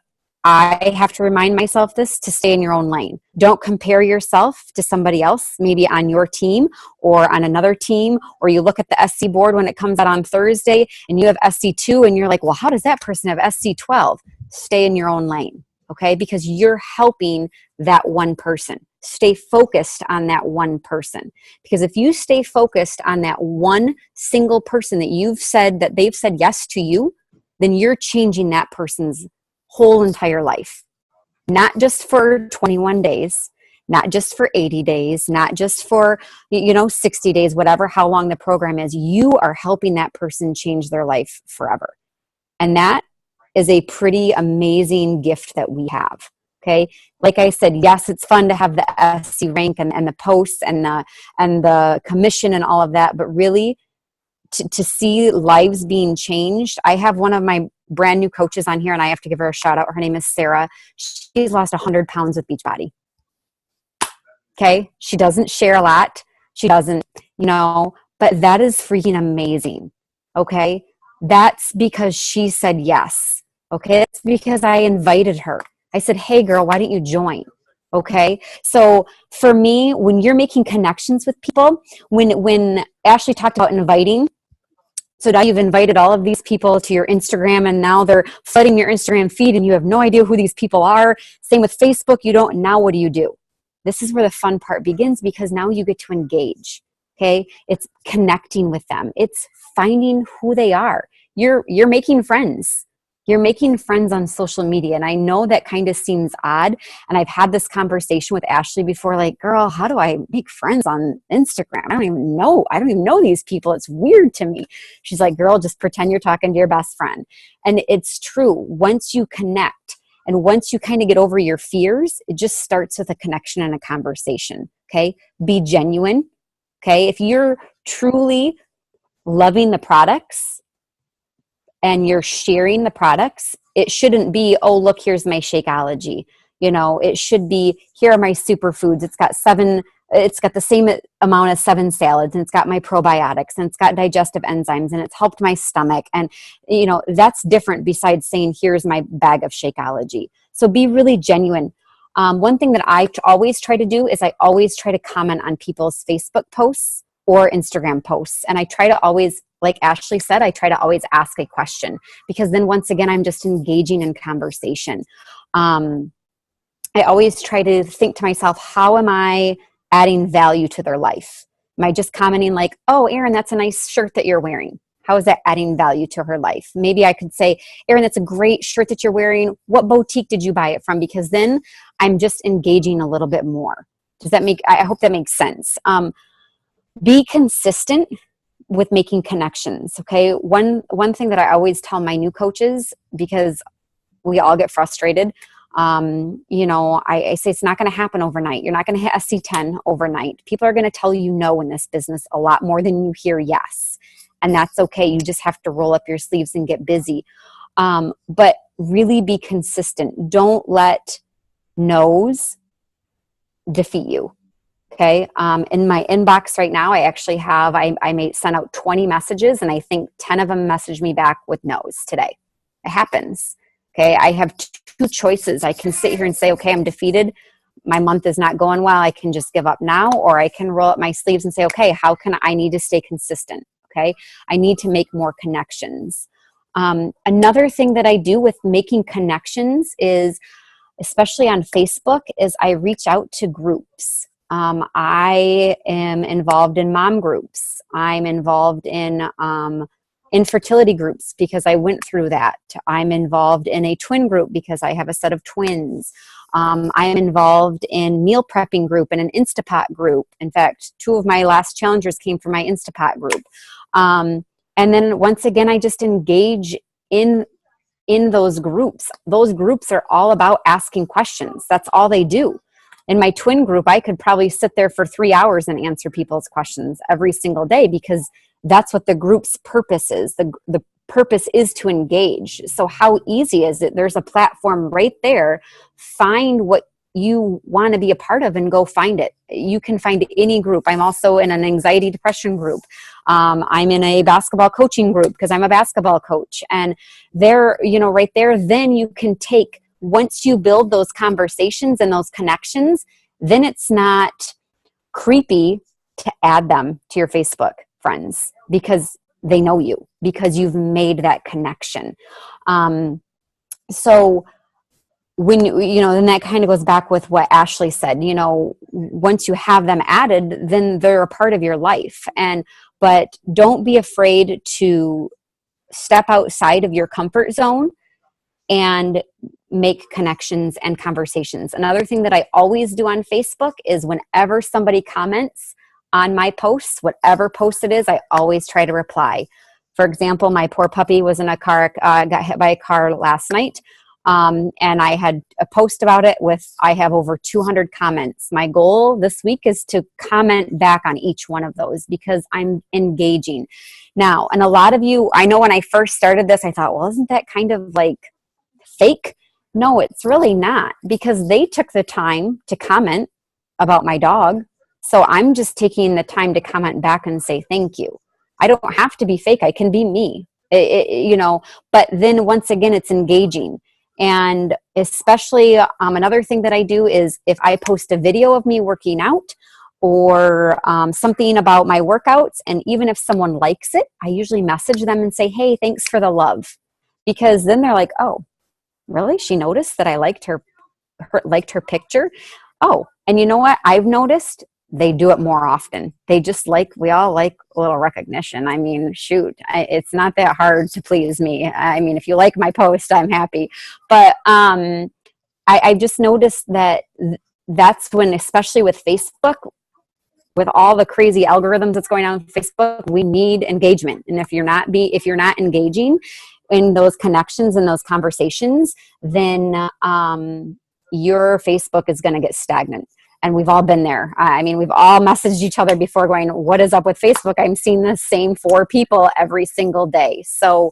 I have to remind myself this, to stay in your own lane. Don't compare yourself to somebody else, maybe on your team or on another team, or you look at the SC board when it comes out on Thursday and you have SC2 and you're like, well, how does that person have SC12? Stay in your own lane, okay? Because you're helping that one person. Stay focused on that one person. Because if you stay focused on that one single person that they've said yes to you, then you're changing that person's whole entire life. Not just for 21 days, not just for 80 days, not just for 60 days, whatever, how long the program is. You are helping that person change their life forever. And that is a pretty amazing gift that we have. Okay. Like I said, yes, it's fun to have the SC rank and the posts and the commission and all of that, but really to see lives being changed. I have one of my brand new coaches on here, and I have to give her a shout out. Her name is Sarah. She's lost 100 pounds with Beachbody. Okay. She doesn't share a lot. She doesn't, but that is freaking amazing. Okay. That's because she said yes. Okay. It's because I invited her. I said, hey girl, why don't you join? Okay. So for me, when you're making connections with people, when Ashley talked about inviting, so now you've invited all of these people to your Instagram, and now they're flooding your Instagram feed and you have no idea who these people are. Same with Facebook. Now what do? This is where the fun part begins, because now you get to engage. Okay. It's connecting with them. It's finding who they are. You're making friends. You're making friends on social media. And I know that kind of seems odd. And I've had this conversation with Ashley before, like, girl, how do I make friends on Instagram? I don't even know these people. It's weird to me. She's like, girl, just pretend you're talking to your best friend. And it's true. Once you connect and once you kind of get over your fears, it just starts with a connection and a conversation. Okay. Be genuine. Okay. If you're truly loving the products and you're sharing the products, it shouldn't be, oh, look, here's my Shakeology. It should be, here are my superfoods. It's got the same amount as 7 salads, and it's got my probiotics, and it's got digestive enzymes, and it's helped my stomach. And, that's different besides saying, here's my bag of Shakeology. So be really genuine. One thing that I always try to do is I always try to comment on people's Facebook posts or Instagram posts. And I try to always, like Ashley said, I try to always ask a question, because then once again, I'm just engaging in conversation. I always try to think to myself, how am I adding value to their life? Am I just commenting like, oh, Erin, that's a nice shirt that you're wearing? How is that adding value to her life? Maybe I could say, Erin, that's a great shirt that you're wearing. What boutique did you buy it from? Because then I'm just engaging a little bit more. I hope that makes sense. Be consistent with making connections. Okay. One thing that I always tell my new coaches, because we all get frustrated, You know, I say it's not going to happen overnight. You're not going to hit a C10 overnight. People are going to tell you no in this business a lot more than you hear yes. And that's okay. You just have to roll up your sleeves and get busy. But really be consistent. Don't let no's defeat you. Okay. In my inbox right now, I actually have, I may send out 20 messages, and I think 10 of them message me back with no's today. It happens. Okay. I have two choices. I can sit here and say, okay, I'm defeated. My month is not going well. I can just give up now, or I can roll up my sleeves and say, okay, how can I need to stay consistent? Okay. I need to make more connections. Another thing that I do with making connections is, especially on Facebook, is I reach out to groups. I am involved in mom groups. I'm involved in infertility groups because I went through that. I'm involved in a twin group because I have a set of twins. I am involved in meal prepping group and an Instapot group. In fact, 2 of my last challengers came from my Instapot group. And then once again, I just engage in those groups. Those groups are all about asking questions. That's all they do. In my twin group, I could probably sit there for 3 hours and answer people's questions every single day, because that's what the group's purpose is. The purpose is to engage. So how easy is it? There's a platform right there. Find what you want to be a part of and go find it. You can find any group. I'm also in an anxiety depression group. I'm in a basketball coaching group because I'm a basketball coach. And there, you know, right there, then you can take, once you build those conversations and those connections, then it's not creepy to add them to your Facebook friends because they know you, because you've made that connection. So when, you know, then that kind of goes back with what Ashley said, you know, once you have them added, then they're a part of your life. But don't be afraid to step outside of your comfort zone and make connections and conversations. Another thing that I always do on Facebook is whenever somebody comments on my posts, whatever post it is, I always try to reply. For example, my poor puppy was in a car, got hit by a car last night. And I had a post about it I have over 200 comments. My goal this week is to comment back on each one of those because I'm engaging. Now, and a lot of you, I know when I first started this, I thought, well, isn't that kind of like fake? No, it's really not, because they took the time to comment about my dog. So I'm just taking the time to comment back and say thank you. I don't have to be fake. I can be me, you know, but then once again, it's engaging. And especially another thing that I do is if I post a video of me working out or something about my workouts, and even if someone likes it, I usually message them and say, hey, thanks for the love. Because then they're like, oh, really? She noticed that I liked her picture? Oh, and you know what? I've noticed they do it more often. They just we all like a little recognition. I mean, shoot, it's not that hard to please me. I mean, if you like my post, I'm happy. But I just noticed that that's when, especially with Facebook, with all the crazy algorithms that's going on with Facebook, we need engagement. And if you're not engaging in those connections and those conversations, then your Facebook is going to get stagnant. And we've all been there. I mean, we've all messaged each other before going, what is up with Facebook? I'm seeing the same 4 people every single day. So,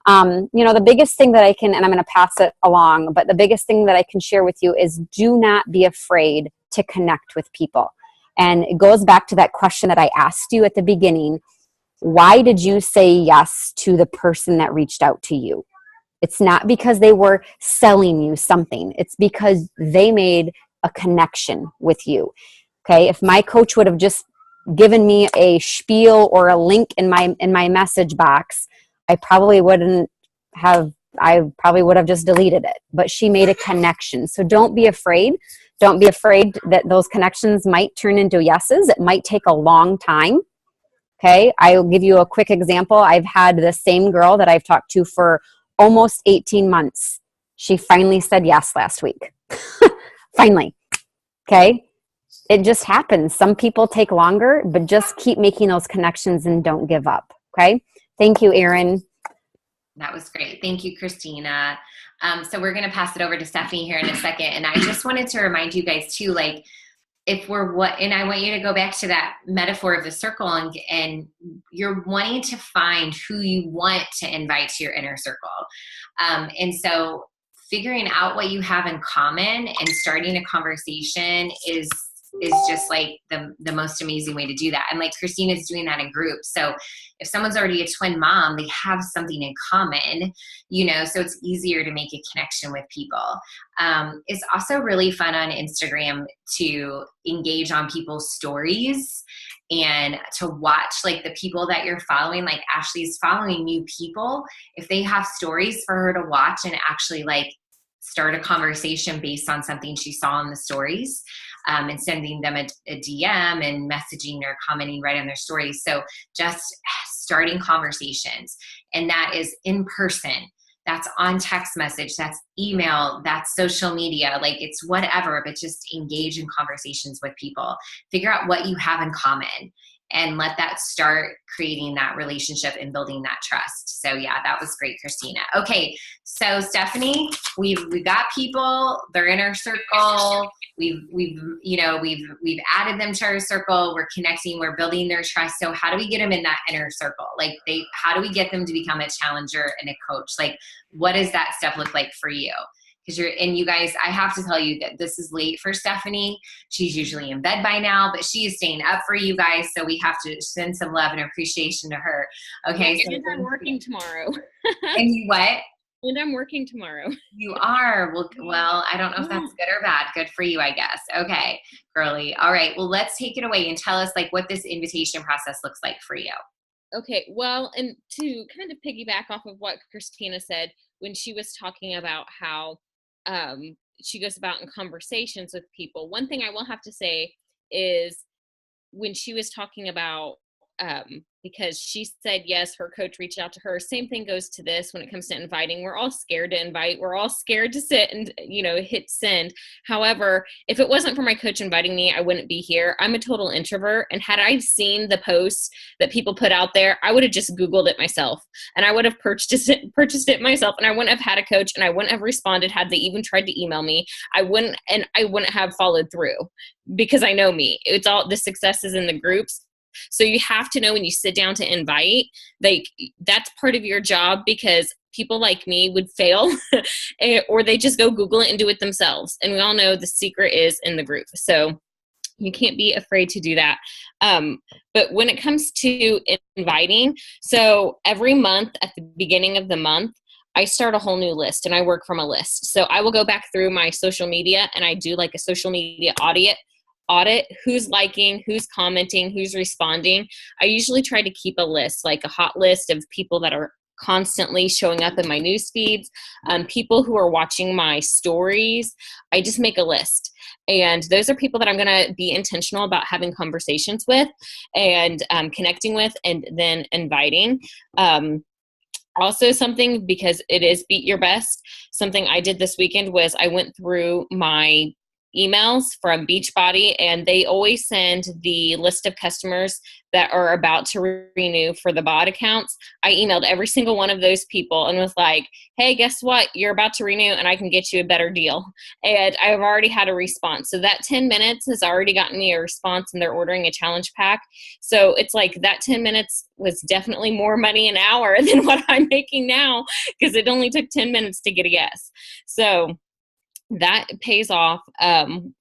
you know, the biggest thing that I can, and I'm going to pass it along, but the biggest thing that I can share with you is do not be afraid to connect with people. And it goes back to that question that I asked you at the beginning. Why did you say yes to the person that reached out to you? It's not because they were selling you something. It's because they made a connection with you. Okay. If my coach would have just given me a spiel or a link in my message box, I probably would have just deleted it, but she made a connection. So don't be afraid. Don't be afraid that those connections might turn into yeses. It might take a long time. Okay. I'll give you a quick example. I've had the same girl that I've talked to for almost 18 months. She finally said yes last week. Finally. Okay. It just happens. Some people take longer, but just keep making those connections and don't give up. Okay. Thank you, Erin. That was great. Thank you, Christina. So we're going to pass it over to Stephanie here in a second. And I just wanted to remind you guys too, like, if we're and I want you to go back to that metaphor of the circle, and you're wanting to find who you want to invite to your inner circle. And so figuring out what you have in common and starting a conversation is just like the most amazing way to do that. And like Christina's doing that in groups. So if someone's already a twin mom, they have something in common, so it's easier to make a connection with people. It's also really fun on Instagram to engage on people's stories and to watch like the people that you're following. Like Ashley's following new people. If they have stories for her to watch and actually like start a conversation based on something she saw in the stories, and sending them a DM and messaging or commenting right on their stories. So just starting conversations, and that is in person. That's on text message, that's email, that's social media, like it's whatever, but just engage in conversations with people. Figure out what you have in common and let that start creating that relationship and building that trust. So yeah, that was great, Christina. Okay, so Stephanie, we've got people, they're in our circle. We've added them to our circle. We're connecting, we're building their trust. So how do we get them in that inner circle? Like how do we get them to become a challenger and a coach? Like, what does that step look like for you? Because you guys, I have to tell you that this is late for Stephanie. She's usually in bed by now, but she is staying up for you guys. So we have to send some love and appreciation to her. Okay. Yeah, and I'm working tomorrow. And you what? And I'm working tomorrow. You are. Well, I don't know if that's good or bad. Good for you, I guess. Okay, girly. All right. Well, let's take it away and tell us like what this invitation process looks like for you. Okay. Well, and to kind of piggyback off of what Christina said when she was talking about how she goes about in conversations with people. One thing I will have to say is when she was talking about, because she said, yes, her coach reached out to her. Same thing goes to this when it comes to inviting. We're all scared to invite. We're all scared to sit and, hit send. However, if it wasn't for my coach inviting me, I wouldn't be here. I'm a total introvert. And had I seen the posts that people put out there, I would have just Googled it myself and I would have purchased it myself. And I wouldn't have had a coach and I wouldn't have responded had they even tried to email me. I wouldn't have followed through because I know me. It's all the success is in the groups. So you have to know when you sit down to invite, like that's part of your job because people like me would fail or they just go Google it and do it themselves. And we all know the secret is in the group. So you can't be afraid to do that. But when it comes to inviting, so every month at the beginning of the month, I start a whole new list and I work from a list. So I will go back through my social media and I do like a social media audit who's liking, who's commenting, who's responding. I usually try to keep a list, like a hot list of people that are constantly showing up in my news feeds, people who are watching my stories. I just make a list. And those are people that I'm going to be intentional about having conversations with and connecting with and then inviting. Also something, because it is Beat Your Best, something I did this weekend was I went through my emails from Beachbody and they always send the list of customers that are about to renew for the BOD accounts. I emailed every single one of those people and was like, hey, guess what? You're about to renew and I can get you a better deal. And I've already had a response. So that 10 minutes has already gotten me a response and they're ordering a challenge pack. So it's like that 10 minutes was definitely more money an hour than what I'm making now because it only took 10 minutes to get a yes. So that pays off.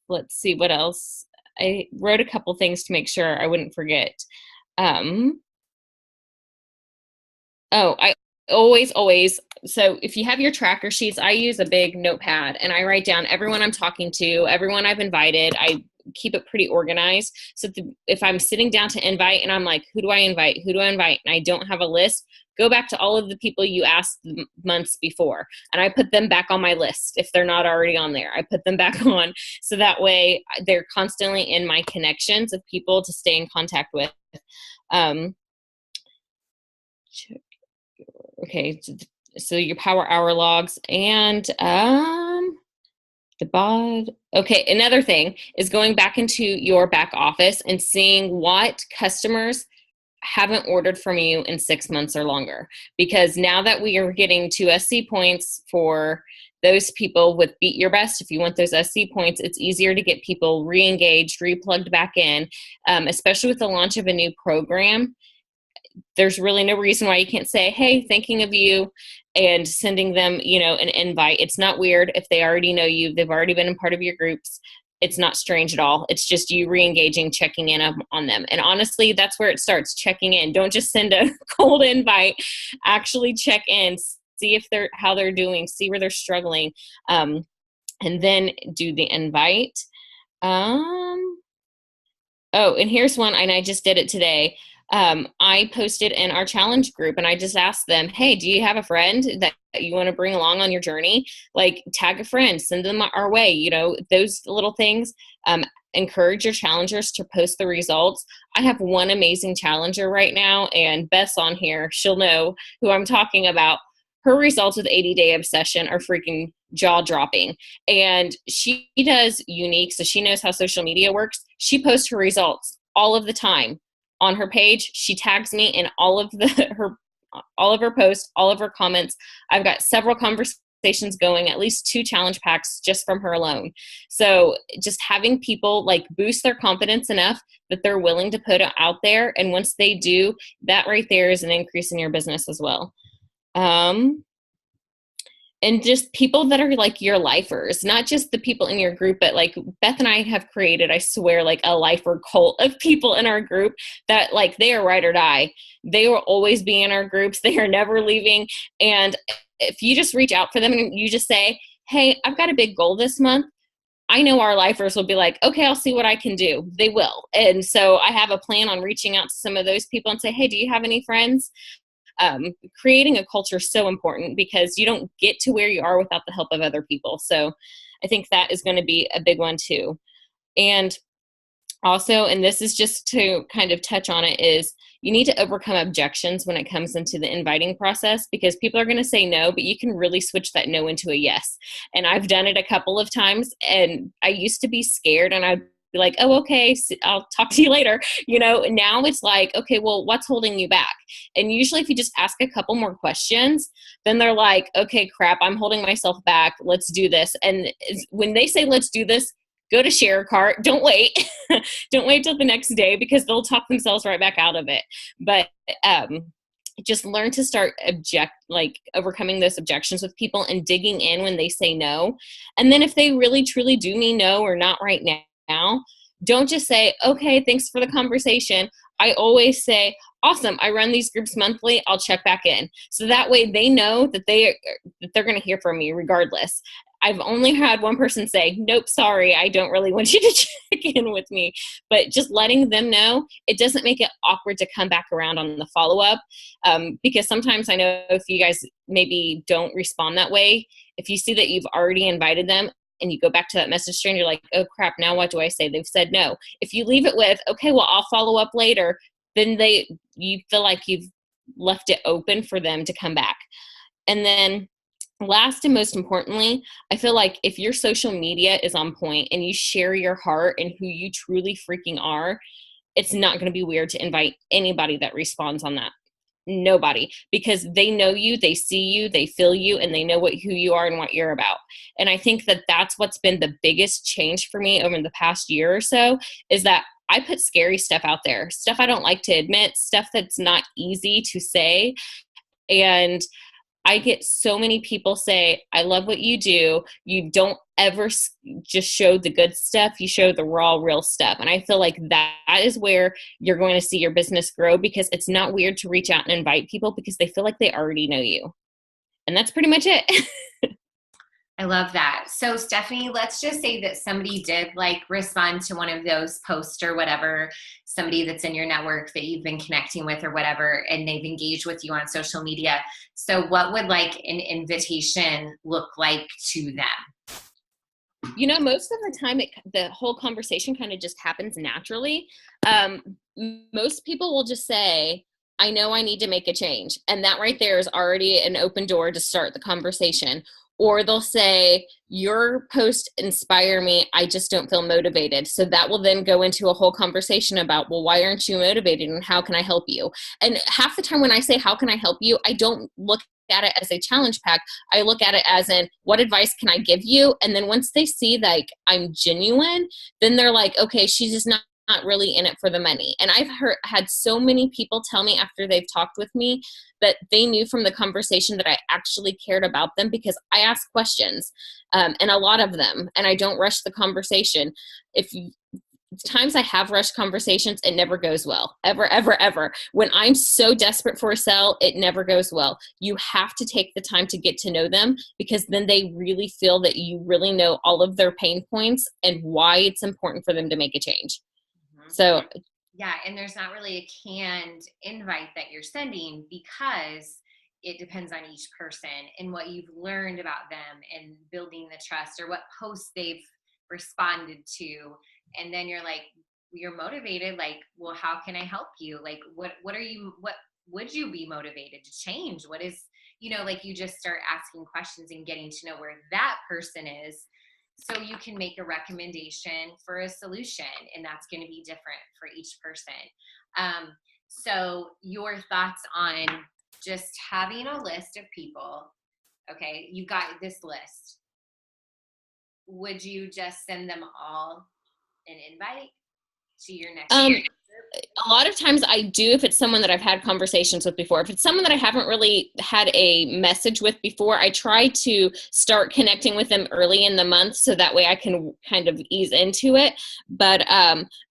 Let's see what else. I wrote a couple things to make sure I wouldn't forget. I always, so if you have your tracker sheets, I use a big notepad and I write down everyone I'm talking to, everyone I've invited. I keep it pretty organized. So if I'm sitting down to invite and I'm like, who do I invite? Who do I invite? And I don't have a list, go back to all of the people you asked months before. And I put them back on my list. If they're not already on there, I put them back on. So that way they're constantly in my connections of people to stay in contact with. Okay. So your power hour logs and, the BOD. Okay, another thing is going back into your back office and seeing what customers haven't ordered from you in 6 months or longer. Because now that we are getting 2 SC points for those people with Beat Your Best, if you want those SC points, it's easier to get people re-engaged, re-plugged back in, especially with the launch of a new program. There's really no reason why you can't say, hey, thinking of you, and sending them, an invite. It's not weird if they already know you. They've already been a part of your groups. It's not strange at all. It's just you re-engaging, checking in on them. And honestly, that's where it starts, checking in. Don't just send a cold invite. Actually check in, see how they're doing, see where they're struggling, and then do the invite. Oh, and here's one, and I just did it today. I posted in our challenge group, and I just asked them, hey, do you have a friend that you want to bring along on your journey? Like, tag a friend, send them our way, those little things. Encourage your challengers to post the results. I have one amazing challenger right now, and Beth's on here. She'll know who I'm talking about. Her results with 80-day obsession are freaking jaw-dropping. And she does unique, so she knows how social media works. She posts her results all of the time on her page. She tags me in all of her posts, all of her comments. I've got several conversations going, at least 2 challenge packs just from her alone. So just having people boost their confidence enough that they're willing to put it out there. And once they do, that right there is an increase in your business as well. And just people that are your lifers, not just the people in your group, but Beth and I have created, I swear, a lifer cult of people in our group that they are ride or die. They will always be in our groups. They are never leaving. And if you just reach out for them and you just say, hey, I've got a big goal this month, I know our lifers will be like, okay, I'll see what I can do. They will. And so I have a plan on reaching out to some of those people and say, hey, do you have any friends? Creating a culture is so important because you don't get to where you are without the help of other people. So I think that is going to be a big one too. And also, and this is just to kind of touch on it, is you need to overcome objections when it comes into the inviting process, because people are going to say no, but you can really switch that no into a yes. And I've done it a couple of times, and I used to be scared, and I'd be like, oh, okay, I'll talk to you later. Now it's like, okay, well, what's holding you back? And usually if you just ask a couple more questions, then they're like, okay, crap, I'm holding myself back. Let's do this. And when they say, let's do this, go to share a cart. Don't wait. Don't wait till the next day, because they'll talk themselves right back out of it. But just learn to start overcoming those objections with people and digging in when they say no. And then if they really truly do mean no or not right now, don't just say, okay, thanks for the conversation. I always say, awesome, I run these groups monthly, I'll check back in. So that way they know that they're going to hear from me regardless. I've only had one person say, nope, sorry, I don't really want you to check in with me. But just letting them know, it doesn't make it awkward to come back around on the follow-up. Because sometimes I know if you guys maybe don't respond that way, if you see that you've already invited them, and you go back to that message string, you're like, oh crap, now what do I say? They've said no. If you leave it with, okay, well, I'll follow up later, then you feel like you've left it open for them to come back. And then last and most importantly, I feel like if your social media is on point and you share your heart and who you truly freaking are, it's not going to be weird to invite anybody that responds on that. Nobody, because they know you, they see you, they feel you, and they know who you are and what you're about. And I think that that's what's been the biggest change for me over the past year or so, is that I put scary stuff out there, stuff I don't like to admit, stuff that's not easy to say. And I get so many people say, I love what you do. You don't ever just show the good stuff. You show the raw, real stuff. And I feel like that is where you're going to see your business grow, because it's not weird to reach out and invite people because they feel like they already know you. And that's pretty much it. I love that. So Stephanie, let's just say that somebody did respond to one of those posts or whatever, somebody that's in your network that you've been connecting with or whatever, and they've engaged with you on social media. So what would an invitation look like to them? Most of the time the whole conversation kind of just happens naturally. Most people will just say, I know I need to make a change. And that right there is already an open door to start the conversation. or they'll say, your posts inspire me, I just don't feel motivated. So that will then go into a whole conversation about, well, why aren't you motivated and how can I help you? And half the time when I say, how can I help you, I don't look at it as a challenge pack. I look at it as in, what advice can I give you? And then once they see like I'm genuine, then they're like, okay, she's just not really in it for the money. And I've had so many people tell me after they've talked with me that they knew from the conversation that I actually cared about them because I ask questions, and a lot of them, and I don't rush the conversation. Times I have rushed conversations, it never goes well. Ever, ever, ever. When I'm so desperate for a sell, it never goes well. You have to take the time to get to know them because then they really feel that you really know all of their pain points and why it's important for them to make a change. So yeah, and there's not really a canned invite that you're sending because it depends on each person and what you've learned about them and building the trust or what posts they've responded to. And then you're like, you're motivated, like, well, how can I help you? Like, what would you be motivated to change? What is, like you just start asking questions and getting to know where that person is. So you can make a recommendation for a solution, and that's going to be different for each person. So your thoughts on just having a list of people, okay, you got this list. Would you just send them all an invite to your next group? A lot of times I do if it's someone that I've had conversations with before. If it's someone that I haven't really had a message with before, I try to start connecting with them early in the month so that way I can kind of ease into it. But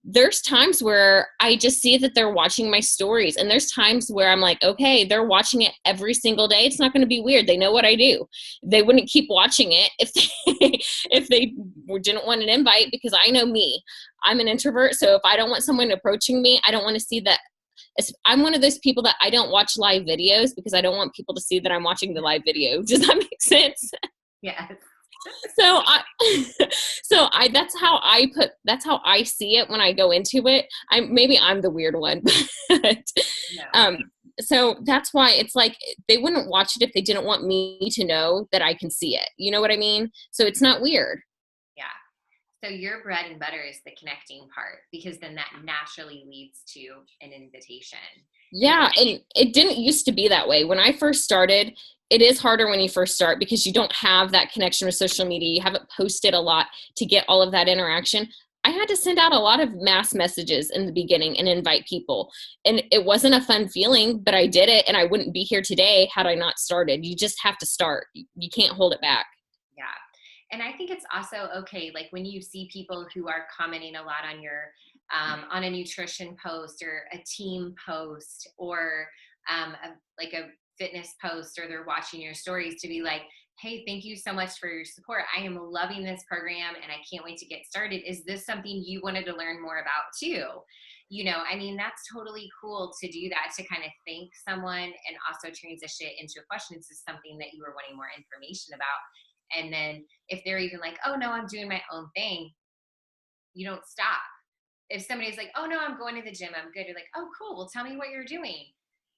there's times where I just see that they're watching my stories, and there's times where I'm like, okay, they're watching it every single day. It's not going to be weird. They know what I do. They wouldn't keep watching it if they didn't want an invite, because I know me. I'm an introvert, so if I don't want someone approaching me, I don't want to see that. I'm one of those people that I don't watch live videos because I don't want people to see that I'm watching the live video. Does that make sense? Yes. That's how I see it when I go into it. Maybe I'm the weird one, but No. So that's why it's like they wouldn't watch it if they didn't want me to know that I can see it. You know what I mean? So it's not weird. Yeah. So your bread and butter is the connecting part, because then that naturally leads to an invitation. Yeah, and it didn't used to be that way. When I first started, it is harder when you first start because you don't have that connection with social media. You haven't posted a lot to get all of that interaction. I had to send out a lot of mass messages in the beginning and invite people. And it wasn't a fun feeling, but I did it, and I wouldn't be here today had I not started. You just have to start. You can't hold it back. Yeah. And I think it's also okay, like when you see people who are commenting a lot on your on a nutrition post or a team post or like a fitness post, or they're watching your stories, to be like, hey, thank you so much for your support. I am loving this program and I can't wait to get started. Is this something you wanted to learn more about too? I mean, that's totally cool to do that, to kind of thank someone and also transition it into a question. This is something that you were wanting more information about. And then if they're even like, oh no, I'm doing my own thing, you don't stop. If somebody's like, oh no, I'm going to the gym, I'm good, you're like, oh cool, well tell me what you're doing.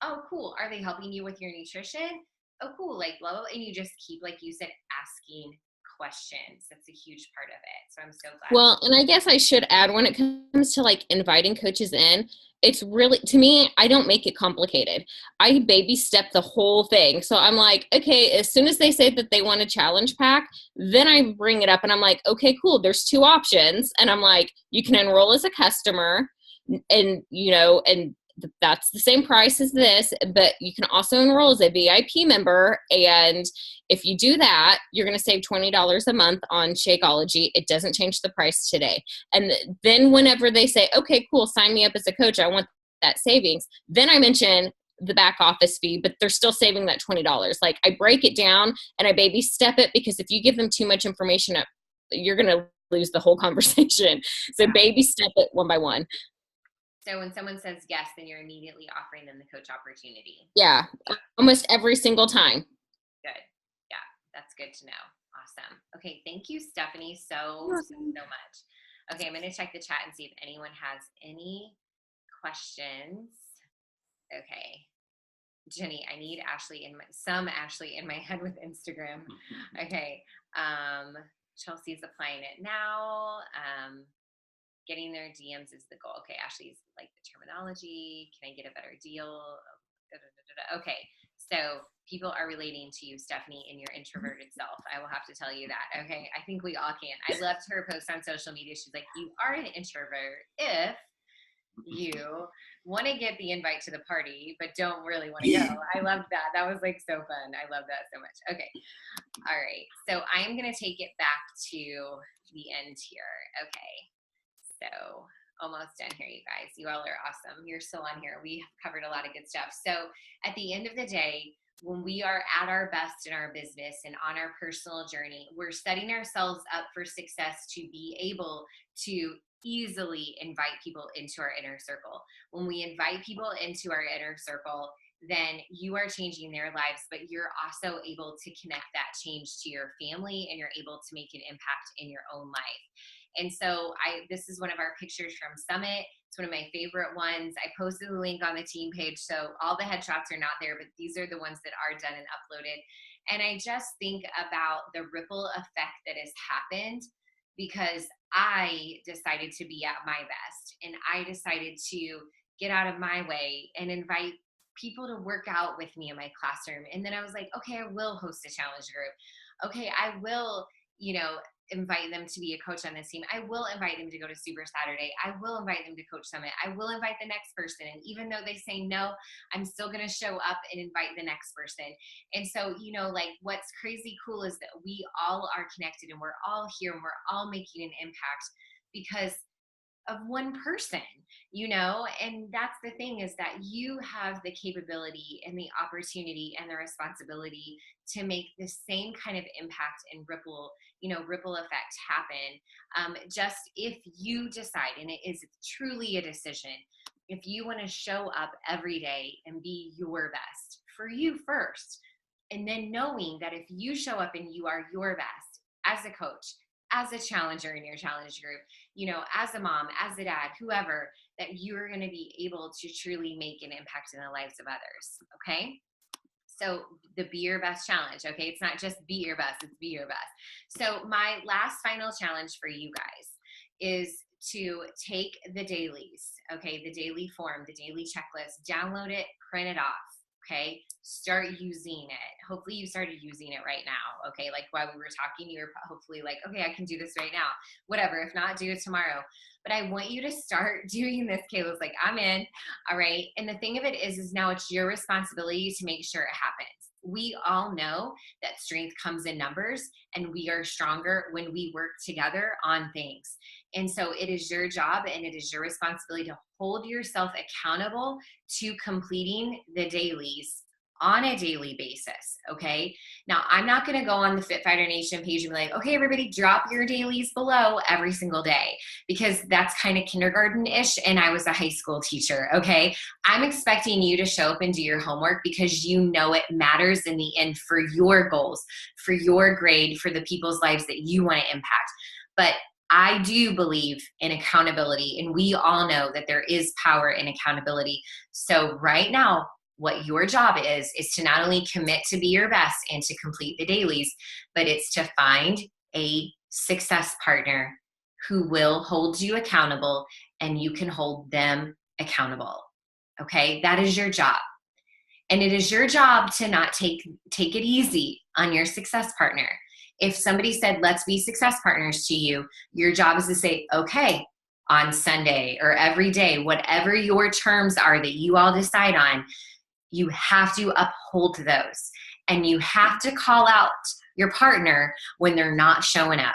Oh cool, are they helping you with your nutrition? Oh cool, like blah, blah, blah. And you just keep, like you said, asking questions. That's a huge part of it. So I'm so glad. Well, and I guess I should add, when it comes to like inviting coaches in, it's really, to me, I don't make it complicated. I baby step the whole thing. So I'm like, okay, as soon as they say that they want a challenge pack, then I bring it up and I'm like, okay, cool, there's two options. And I'm like, you can enroll as a customer and, and that's the same price as this, but you can also enroll as a VIP member. And if you do that, you're going to save $20 a month on Shakeology. It doesn't change the price today. And then whenever they say, okay, cool, sign me up as a coach, I want that savings, then I mention the back office fee, but they're still saving that $20. Like, I break it down and I baby step it, because if you give them too much information, you're going to lose the whole conversation. So baby step it one by one. So when someone says yes, then you're immediately offering them the coach opportunity. Yeah, almost every single time. Good. Yeah, that's good to know. Awesome. Okay, thank you, Stephanie, so much. Okay, I'm going to check the chat and see if anyone has any questions. Okay. Jenny, I need Ashley Ashley in my head with Instagram. Okay. Chelsea's applying it now. Getting their DMs is the goal. Okay. Ashley's like the terminology. Can I get a better deal? Okay. So people are relating to you, Stephanie, in your introverted self. I will have to tell you that. Okay. I think we all can. I loved her post on social media. She's like, you are an introvert if you want to get the invite to the party, but don't really want to go. I loved that. That was like so fun. I love that so much. Okay. All right. So I'm going to take it back to the end here. Okay. So almost done here, you guys. You all are awesome. You're still on here. We have covered a lot of good stuff. So at the end of the day, when we are at our best in our business and on our personal journey, we're setting ourselves up for success to be able to easily invite people into our inner circle. When we invite people into our inner circle, then you are changing their lives, but you're also able to connect that change to your family, and you're able to make an impact in your own life. And so this is one of our pictures from Summit. It's one of my favorite ones. I posted the link on the team page, so all the headshots are not there, but these are the ones that are done and uploaded. And I just think about the ripple effect that has happened because I decided to be at my best, and I decided to get out of my way and invite people to work out with me in my classroom. And then I was like, okay, I will host a challenge group. Okay, I will, invite them to be a coach on this team. I will invite them to go to Super Saturday. I will invite them to Coach Summit. I will invite the next person. And even though they say no, I'm still going to show up and invite the next person. And so, like what's crazy cool is that we all are connected, and we're all here, and we're all making an impact because of one person, and that's the thing, is that you have the capability and the opportunity and the responsibility to make the same kind of impact and ripple effect happen. Just if you decide, and it is truly a decision, if you want to show up every day and be your best for you first, and then knowing that if you show up and you are your best as a coach, as a challenger in your challenge group, as a mom, as a dad, whoever, that you're going to be able to truly make an impact in the lives of others. Okay. So the Be Your Best challenge. Okay. It's not just be your best, it's be your best. So my last final challenge for you guys is to take the dailies. Okay. The daily form, the daily checklist, download it, print it off. Okay. Start using it. Hopefully you started using it right now. Okay. Like while we were talking, you were hopefully like, okay, I can do this right now. Whatever. If not, do it tomorrow. But I want you to start doing this. Kayla's like, I'm in. All right. And the thing of it is now it's your responsibility to make sure it happens. We all know that strength comes in numbers, and we are stronger when we work together on things. And so it is your job and it is your responsibility to hold yourself accountable to completing the dailies on a daily basis. Okay. Now I'm not going to go on the Fit Fighter Nation page and be like, okay, everybody drop your dailies below every single day, because that's kind of kindergarten-ish. And I was a high school teacher. Okay. I'm expecting you to show up and do your homework because it matters in the end for your goals, for your grade, for the people's lives that you want to impact. But I do believe in accountability, and we all know that there is power in accountability. So right now, what your job is to not only commit to be your best and to complete the dailies, but it's to find a success partner who will hold you accountable and you can hold them accountable. Okay, that is your job. And it is your job to not take it easy on your success partner. If somebody said, let's be success partners to you, your job is to say, okay, on Sunday or every day, whatever your terms are that you all decide on, you have to uphold those. And you have to call out your partner when they're not showing up.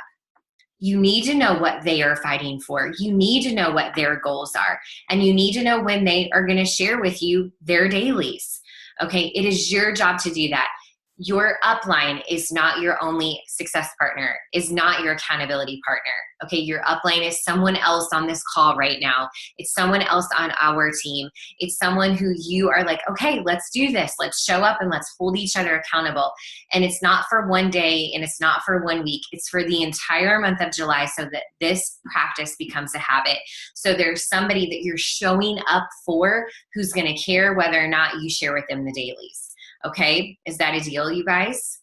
You need to know what they are fighting for. You need to know what their goals are. And you need to know when they are going to share with you their dailies. Okay, it is your job to do that. Your upline is not your only success partner, is not your accountability partner. Okay, your upline is someone else on this call right now. It's someone else on our team. It's someone who you are like, okay, let's do this. Let's show up and let's hold each other accountable. And it's not for one day and it's not for 1 week. It's for the entire month of July so that this practice becomes a habit. So there's somebody that you're showing up for who's going to care whether or not you share with them the dailies. Okay, is that a deal, you guys?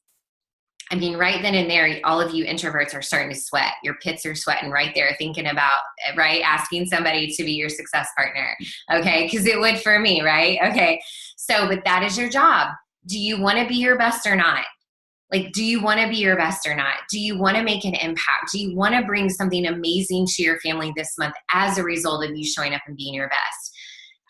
I mean, right then and there, all of you introverts are starting to sweat. Your pits are sweating right there, thinking about, right, asking somebody to be your success partner. Okay, because it would for me, right? Okay, so, but that is your job. Do you want to be your best or not? Like, do you want to be your best or not? Do you want to make an impact? Do you want to bring something amazing to your family this month as a result of you showing up and being your best?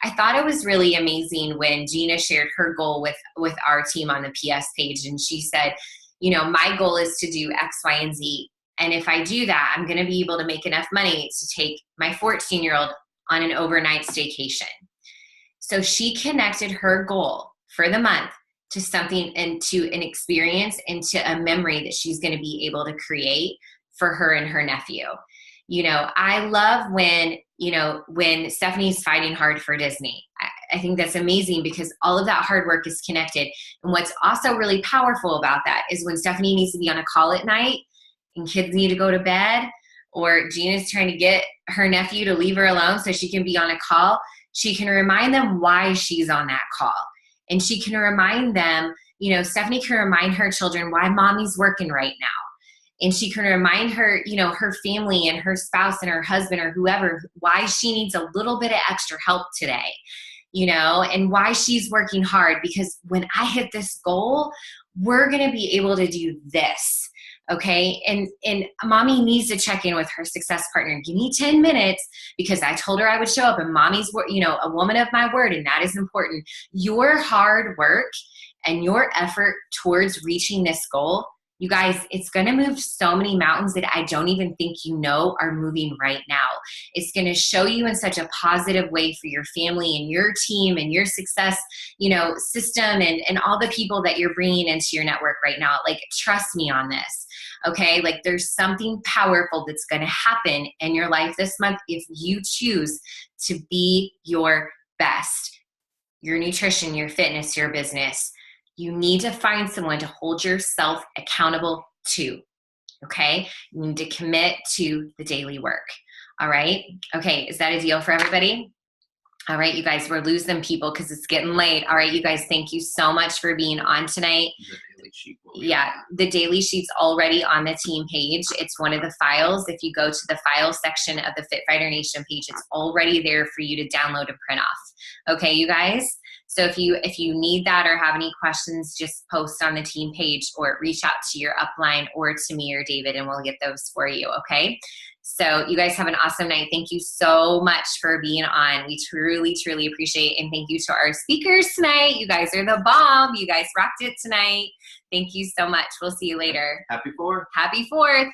I thought it was really amazing when Gina shared her goal with our team on the PS page. And she said, you know, my goal is to do X, Y, and Z. And if I do that, I'm going to be able to make enough money to take my 14-year-old on an overnight staycation. So she connected her goal for the month to something and to an experience and to a memory that she's going to be able to create for her and her nephew. You know, I love when, you know, when Stephanie's fighting hard for Disney. I think that's amazing because all of that hard work is connected. And what's also really powerful about that is when Stephanie needs to be on a call at night and kids need to go to bed, or Gina's trying to get her nephew to leave her alone so she can be on a call, she can remind them why she's on that call. And she can remind them, you know, Stephanie can remind her children why mommy's working right now. And she can remind her, you know, her family and her spouse and her husband or whoever, why she needs a little bit of extra help today, you know, and why she's working hard. Because when I hit this goal, we're going to be able to do this. Okay. And mommy needs to check in with her success partner. Give me 10 minutes because I told her I would show up, and mommy's, you know, a woman of my word. And that is important. Your hard work and your effort towards reaching this goal, you guys, it's going to move so many mountains that I don't even think you know are moving right now. It's going to show you in such a positive way for your family and your team and your success, you know, system and all the people that you're bringing into your network right now. Like, trust me on this. Okay. Like, there's something powerful that's going to happen in your life this month if you choose to be your best, your nutrition, your fitness, your business. You need to find someone to hold yourself accountable to, okay? You need to commit to the daily work, all right? Okay, is that a deal for everybody? All right, you guys, we're losing people because it's getting late. All right, you guys, thank you so much for being on tonight. Yeah, the daily sheet's already on the team page. It's one of the files. If you go to the file section of the Fit Fighter Nation page, it's already there for you to download and print off. Okay, you guys? So if you need that or have any questions, just post on the team page or reach out to your upline or to me or David, and we'll get those for you, okay? So you guys have an awesome night. Thank you so much for being on. We truly, truly appreciate it. And thank you to our speakers tonight. You guys are the bomb. You guys rocked it tonight. Thank you so much. We'll see you later. Happy 4th. Happy 4th.